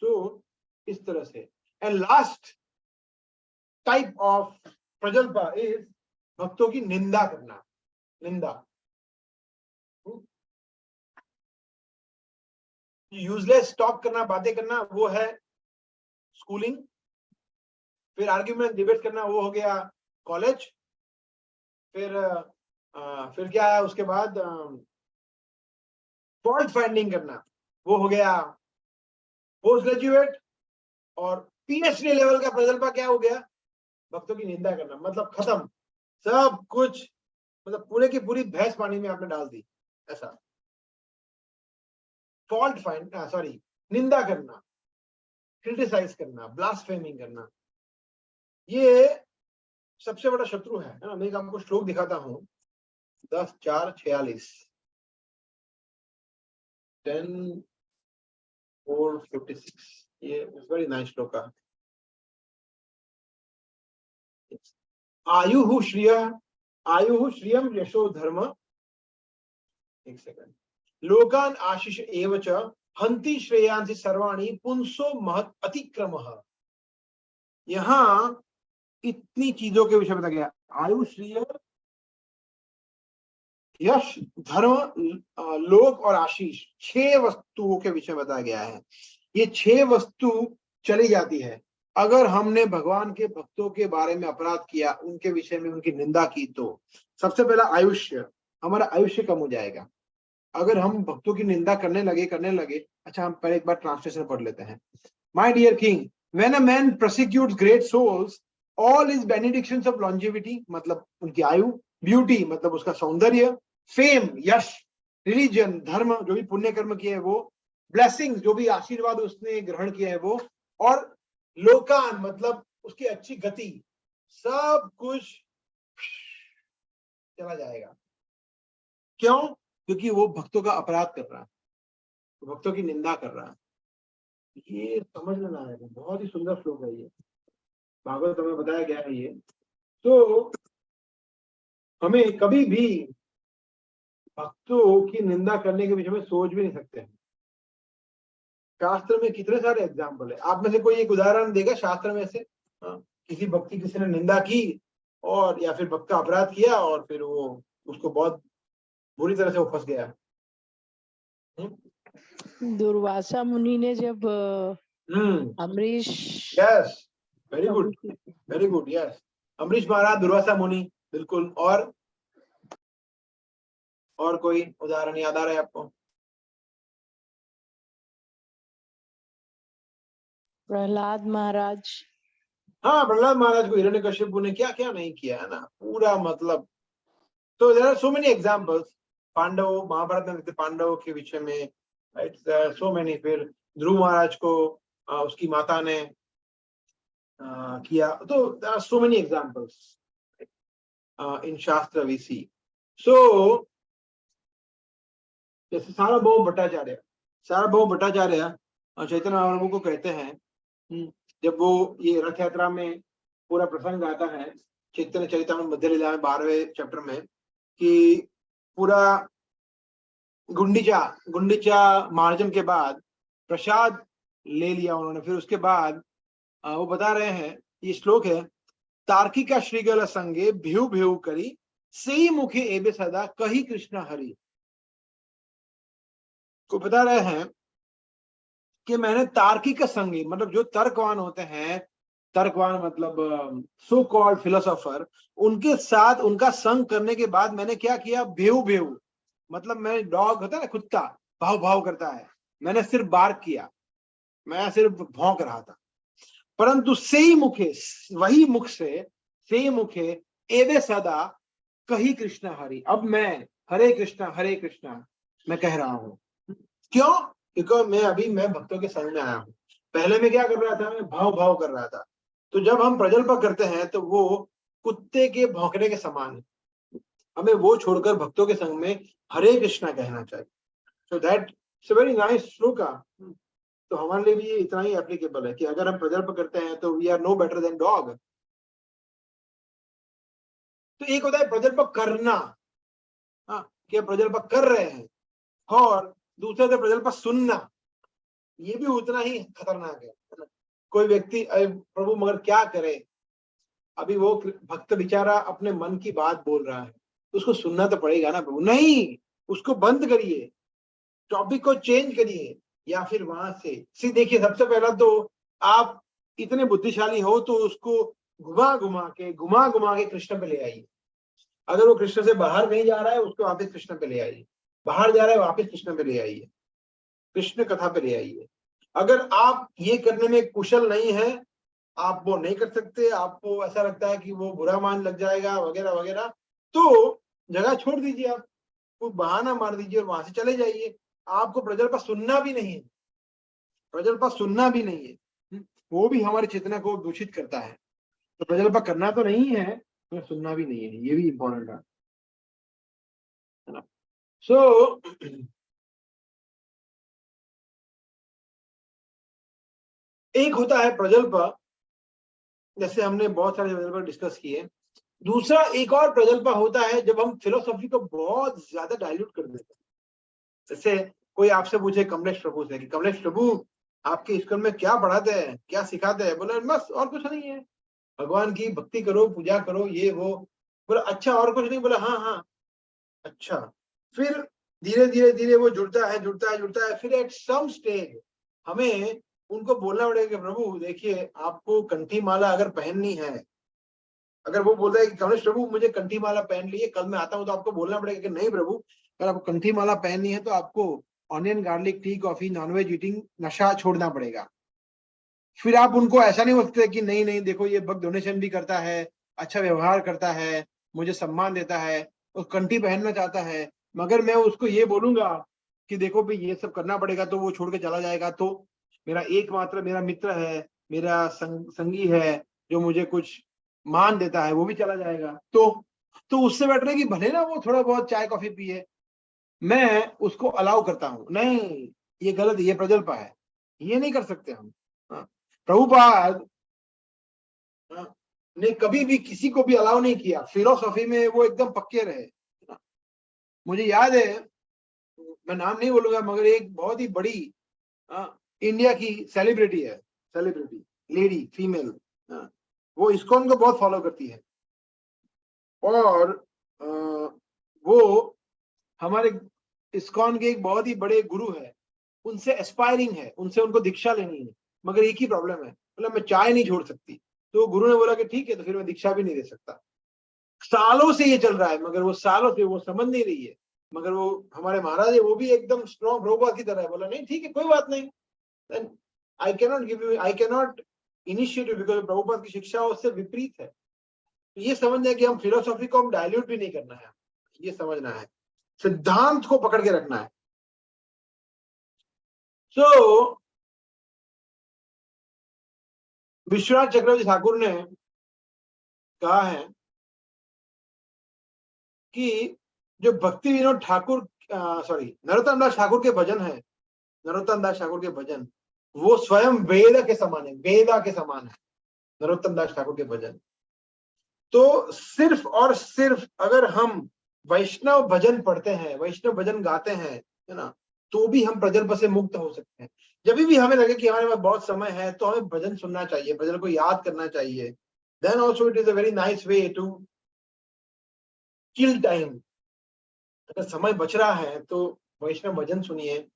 तो इस तरह से। एंड लास्ट टाइप ऑफ प्रजल्पा इज भक्तों की निंदा करना। निंदा, यूजलेस टॉक करना, बातें करना, वो है स्कूलिंग। फिर आर्ग्यूमेंट डिबेट करना, वो हो गया कॉलेज। फिर क्या है उसके बाद, फॉल्ट फाइंडिंग करना, वो हो गया पोस्ट ग्रेजुएट। और पीएचडी लेवल का प्रजल्पा क्या हो गया, भक्तों की निंदा करना। मतलब खत्म सब कुछ, मतलब पूरे की पूरी भैंस पानी में आपने डाल दी, ऐसा। फॉल्ट फाइंड, सॉरी, निंदा करना, क्रिटिसाइज करना, ब्लास्फेमिंग करना, ये सबसे बड़ा शत्रु है ना। मैं आपको श्लोक दिखाता हूं, 10:4:46, 10:4:56, ये वेरी नाइस श्लोक है। आयुः श्रियम यशो धर्म, एक सेकंड, लोकान आशीष एव च हंति श्रेयांसि सर्वाणि पुंसो महत् अतिक्रमः। यहाँ इतनी चीजों के विषय बताया गया, आयु, श्रेय, यश, धर्म, लोक और आशीष, 6 वस्तुओं के विषय बताया गया है। ये 6 वस्तु चली जाती है अगर हमने भगवान के भक्तों के बारे में अपराध किया, उनके विषय में उनकी निंदा की। तो सबसे पहला आयुष्य, हमारा आयुष्य कम हो जाएगा अगर हम भक्तों की निंदा करने लगे। अच्छा, हम पहले एक बार ट्रांसलेशन पढ़ लेते हैं। My dear king, when a man prosecutes great souls, all his benedictions of longevity, मतलब उनकी आयु, ब्यूटी मतलब उसका सौंदर्य, फेम यश, रिलीजन धर्म जो भी पुण्य कर्म किए है वो, ब्लेसिंग जो भी आशीर्वाद उसने ग्रहण किया है वो, और लोकान मतलब उसकी अच्छी गति, सब कुछ चला जाएगा। क्यों? क्योंकि वो भक्तों का अपराध कर रहा है, भक्तों की निंदा कर रहा है। ये समझ लेना है, बहुत ही सुंदर श्लोक है ये, भागवत में बताया गया है ये। तो हमें कभी भी भक्तों की निंदा करने के विषय में सोच भी नहीं सकते हैं। शास्त्र में कितने सारे एग्जाम्पल है, आप में से कोई एक उदाहरण देगा शास्त्र में से? किसी भक्त की किसी ने निंदा की और या फिर भक्त का अपराध किया और फिर वो उसको बहुत बुरी तरह से वो फंस गया। दुर्वासा मुनि ने जब Amrish, yes, very good, yes, Amrish महाराज, दुर्वासा मुनि, बिल्कुल। और कोई उदाहरण याद आ रहा है आपको? प्रहलाद महाराज, हाँ, प्रहलाद महाराज को हिरण्यकश्यपु ने क्या क्या नहीं किया है ना, पूरा मतलब। तो there are so many examples. Pandava, Mahabharata में पांडवों के विषय में, सो मेनी। फिर ध्रुव महाराज को उसकी माता ने किया। तो there are so many examples in shastra we सी। सो जैसे सार्वभौम भट्टाचार्य चैतन्य महाप्रभु को कहते हैं, जब वो ये रथ यात्रा में पूरा प्रसंग आता है चैतन्य चरितामृत मध्य लीला में 12वें चैप्टर में, कि पूरा गुंडीचा मार्जन के बाद प्रसाद ले लिया उन्होंने। फिर उसके बाद वो बता रहे हैं, ये श्लोक है, तार्किका श्रीगल संगे भिउ भिउ करी सेई मुखे एबे सदा कही कृष्ण हरि। को बता रहे हैं कि मैंने तार्किक संगी, मतलब जो तर्कवान होते हैं, तर्कवान मतलब सो कॉल्ड फिलोसोफर, उनके साथ उनका संग करने के बाद मैंने क्या किया, भेव भेव, मतलब मैं डॉग होता है ना, कुत्ता भाव भाव करता है, मैंने सिर्फ बार्क किया, मैं सिर्फ भौंक रहा था। परंतु सेई मुखे, वही मुख से, सेई मुखे एवे सदा कही कृष्ण हरि, अब मैं हरे कृष्णा मैं कह रहा हूं। क्यों? क्योंकि मैं भक्तों के संग में आया हूं। पहले मैं क्या कर रहा था, मैं भाव भाव कर रहा था। तो जब हम प्रजल्प करते हैं तो वो कुत्ते के भौंकने के समान है। हमें वो छोड़कर भक्तों के संग में हरे कृष्णा कहना चाहिए। So that it's very nice श्लोक। तो हमारे लिए भी ये इतना ही एप्लीकेबल है कि अगर हम प्रजल्प करते हैं तो we are no better than dog. तो एक होता है प्रजल्प करना, कि प्रजल्प कर रहे हैं, और दूसरा होता है प्रजल्प सुनना। ये भी उतना ही खतरनाक है ना। कोई व्यक्ति, प्रभु मगर क्या करे, अभी वो भक्त बेचारा अपने मन की बात बोल रहा है, तो उसको सुनना तो पड़ेगा ना प्रभु। नहीं, उसको बंद करिए, टॉपिक को चेंज करिए, या फिर वहां से देखिए, सबसे पहला तो आप इतने बुद्धिशाली हो तो उसको घुमा घुमा के कृष्ण पे ले आइए। अगर वो कृष्ण से बाहर नहीं जा रहा है, उसको वापिस कृष्ण पे ले आइए। बाहर जा रहा है, वापिस कृष्ण पे ले आइए, कृष्ण कथा पे ले आइए। अगर आप ये करने में कुशल नहीं है, आप वो नहीं कर सकते, आपको ऐसा लगता है कि वो बुरा मान लग जाएगा वगैरह वगैरह, तो जगह छोड़ दीजिए, आप कोई बहाना मार दीजिए और वहां से चले जाइए। आपको प्रजल्प सुनना भी नहीं है, प्रजल्प सुनना भी नहीं है, वो भी हमारी चेतना को दूषित करता है। तो प्रजल्प करना तो नहीं है, तो सुनना भी नहीं है, ये भी इंपॉर्टेंट है ना। सो एक होता है प्रजल्प, जैसे हमने बहुत सारे प्रजल्प डिस्कस किए। दूसरा एक और प्रजल्प होता है जब हम फिलोसॉफी को बहुत ज्यादा डाइल्यूट कर देते हैं। जैसे कोई आपसे पूछे कमलेश प्रभु से कि कमलेश प्रभु आपके स्कूल में क्या पढ़ाते हैं, क्या सिखाते हैं? बोले बस और कुछ नहीं है, भगवान की भक्ति करो, पूजा करो, ये वो। बोला अच्छा और कुछ नहीं? बोला हाँ हाँ। अच्छा, फिर धीरे धीरे वो जुड़ता है। फिर एट सम स्टेज हमें उनको बोलना पड़ेगा कि प्रभु देखिए, आपको कंठी माला अगर पहननी है, अगर वो बोल रहा है कि कमलेश प्रभु मुझे कंठी माला पहन ली है, कल मैं आता हूँ, तो आपको बोलना पड़ेगा कि नहीं प्रभु, अगर आपको कंठी माला पहननी है तो आपको onion garlic tea, coffee, nonveg eating, नशा छोड़ना पड़ेगा। फिर आप उनको ऐसा नहीं बोल सकते कि नहीं नहीं देखो, ये भक्त डोनेशन भी करता है, अच्छा व्यवहार करता है, मुझे सम्मान देता है, वो कंठी पहनना चाहता है, मगर मैं उसको ये बोलूंगा कि देखो भाई ये सब करना पड़ेगा, तो वो छोड़ के चला जाएगा, तो मेरा एकमात्र मेरा मित्र है, मेरा संगी है, जो मुझे कुछ मान देता है, वो भी चला जाएगा। तो उससे बेटर है कि भले ना वो थोड़ा बहुत चाय कॉफी पिए, मैं उसको अलाउ करता हूँ। नहीं, ये गलत, ये प्रजल्प है, ये नहीं कर सकते हम। प्रभुपाद ने कभी भी किसी को भी अलाउ नहीं किया, फिलोसॉफी में वो एकदम पक्के रहे। मुझे याद है, मैं नाम नहीं बोलूंगा, मगर एक बहुत ही बड़ी इंडिया की सेलिब्रिटी है, सेलिब्रिटी लेडी, फीमेल, वो इस्कॉन को बहुत फॉलो करती है, और वो हमारे इस्कॉन के एक बहुत ही बड़े गुरु है, उनसे एस्पायरिंग है, उनको दीक्षा लेनी है, मगर एक ही प्रॉब्लम है, मतलब मैं चाय नहीं छोड़ सकती। तो गुरु ने बोला कि ठीक है, तो फिर मैं दीक्षा भी नहीं दे सकता। सालों से ये चल रहा है, मगर वो सालों से वो समझ नहीं रही है। मगर वो हमारे महाराज है, वो भी एकदम स्ट्रॉन्ग प्रभुपाद की तरह है, बोला नहीं ठीक है, कोई बात नहीं, I cannot give you, I cannot initiate you, because Prabhupada की शिक्षा उससे विपरीत है। ये समझना है कि हम फिलोसॉफी को हम डायल्यूट भी नहीं करना है, ये समझना है, सिद्धांत को पकड़ के रखना है। सो विश्वनाथ चक्रवर्ती ठाकुर ने कहा है कि जो भक्ति विनोद ठाकुर नरोत्तम दास ठाकुर के भजन है, नरोत्तम दास ठाकुर के भजन वो स्वयं वेद के समान है, वेदा के समान है नरोत्तम दास ठाकुर के भजन। तो सिर्फ और सिर्फ अगर हम वैष्णव भजन पढ़ते हैं, वैष्णव भजन गाते हैं, है ना, तो भी हम प्रजल्प से मुक्त हो सकते हैं। जब भी हमें लगे कि हमारे पास बहुत समय है तो हमें भजन सुनना चाहिए, भजन को याद करना चाहिए। Then also it is a very nice way to kill time. अगर समय बच रहा है तो वैष्णव भजन सुनिए,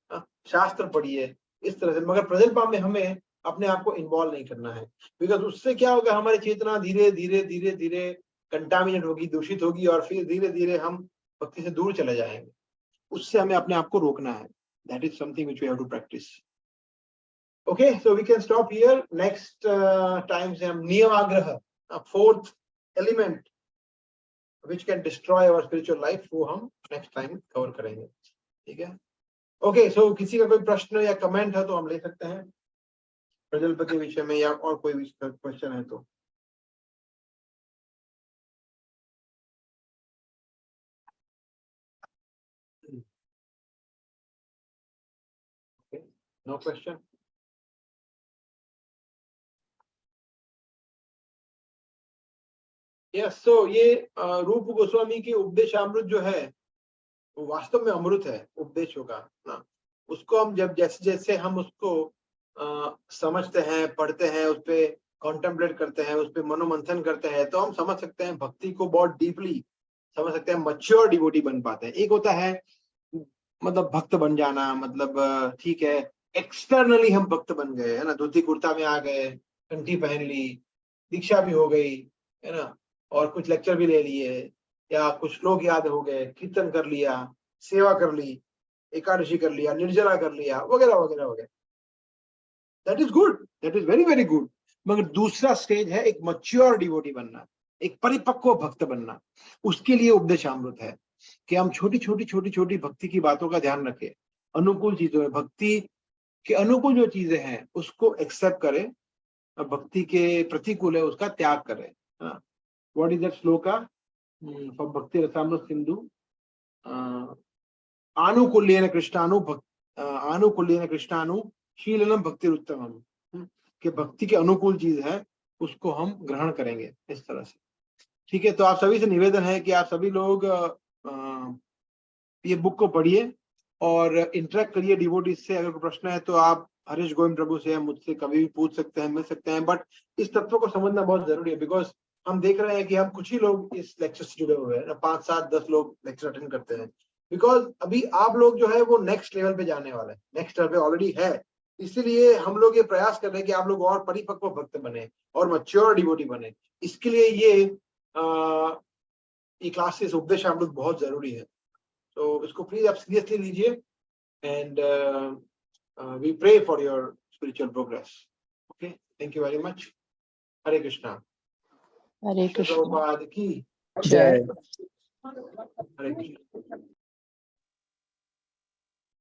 शास्त्र पढ़िए इस तरह से, मगर प्रजल्प में हमें अपने आप को इन्वॉल्व नहीं करना है, बिकॉज उससे क्या होगा, हमारी चेतना धीरे धीरे धीरे धीरे कंटामिनेट होगी, दूषित होगी, और फिर धीरे धीरे हम भक्ति से दूर चले जाएंगे। उससे हमें अपने आप को रोकना है। That is something which we have to practise. Okay, so we can stop here. Next time से हम नियम आग्रह, fourth element which can destroy our spiritual life, वो हम next time cover करेंगे। ठीक है, ओके। सो किसी का कोई प्रश्न या कमेंट है तो हम ले सकते हैं प्रजल्प के विषय में, या और कोई भी क्वेश्चन है तो। No question. यस, सो ये रूप गोस्वामी की उपदेशामृत जो है वो वास्तव में अमृत है उपदेशों का ना। उसको हम जब जैसे जैसे हम उसको समझते हैं, पढ़ते हैं, उस पर कॉन्टेम्पलेट करते हैं, उस पर मनोमंथन करते हैं, तो हम समझ सकते हैं भक्ति को बहुत डीपली समझ सकते हैं, मैच्योर डिवोटी बन पाते हैं। एक होता है मतलब भक्त बन जाना, मतलब ठीक है एक्सटर्नली हम भक्त बन गए, है ना, धोती कुर्ता में आ गए, कंठी पहन ली, दीक्षा भी हो गई, है ना, और कुछ लेक्चर भी ले लिए, या कुछ श्लोक याद हो गए, कीर्तन कर लिया, सेवा कर ली, एकादशी कर लिया, निर्जला कर लिया, वगैरह वगैरह वगैरह। That is good, that is very very good. मगर दूसरा स्टेज है एक मैच्योर डिवोटी बनना, एक परिपक्व भक्त बनना। उसके लिए उपदेशामृत है कि हम छोटी छोटी छोटी छोटी भक्ति की बातों का ध्यान रखें, अनुकूल चीजों में, भक्ति के अनुकूल जो चीजें हैं उसको एक्सेप्ट करें, भक्ति के प्रतिकूल है उसका त्याग करें। What is that shloka for भक्ति रसामृत सिंधु, आनुकूल्येन कृष्णानु शीलनम भक्ति उत्तमम, कि भक्ति के अनुकूल चीज है उसको हम ग्रहण करेंगे इस तरह से। ठीक है, तो आप सभी से निवेदन है कि आप सभी लोग ये बुक को पढ़िए और इंटरेक्ट करिए डिवोटीज से। अगर कोई प्रश्न है तो आप हरीश गोविंद प्रभु से, मुझसे कभी भी पूछ सकते हैं, मिल सकते हैं। बट इस तत्व को समझना बहुत जरूरी है, बिकॉज हम देख रहे हैं कि हम कुछ ही लोग इस लेक्चर से जुड़े हुए हैं, 5, 7, 10 लोग लेक्चर अटेंड करते हैं। बिकॉज अभी आप लोग जो है वो नेक्स्ट लेवल पे जाने वाले हैं, नेक्स्ट लेवल पे ऑलरेडी है, इसीलिए हम लोग ये प्रयास कर रहे हैं कि आप लोग और परिपक्व भक्त बने और मैच्योर डिवोटी बने। इसके लिए ये क्लासेस उपदेशामृत बहुत जरूरी है। तो इसको प्लीज आप सीरियसली लीजिए, and we pray for your spiritual progress. Okay, thank you very much. Hare Krishna. Hare Krishna. Prabhupada की जय। हरे कृष्ण।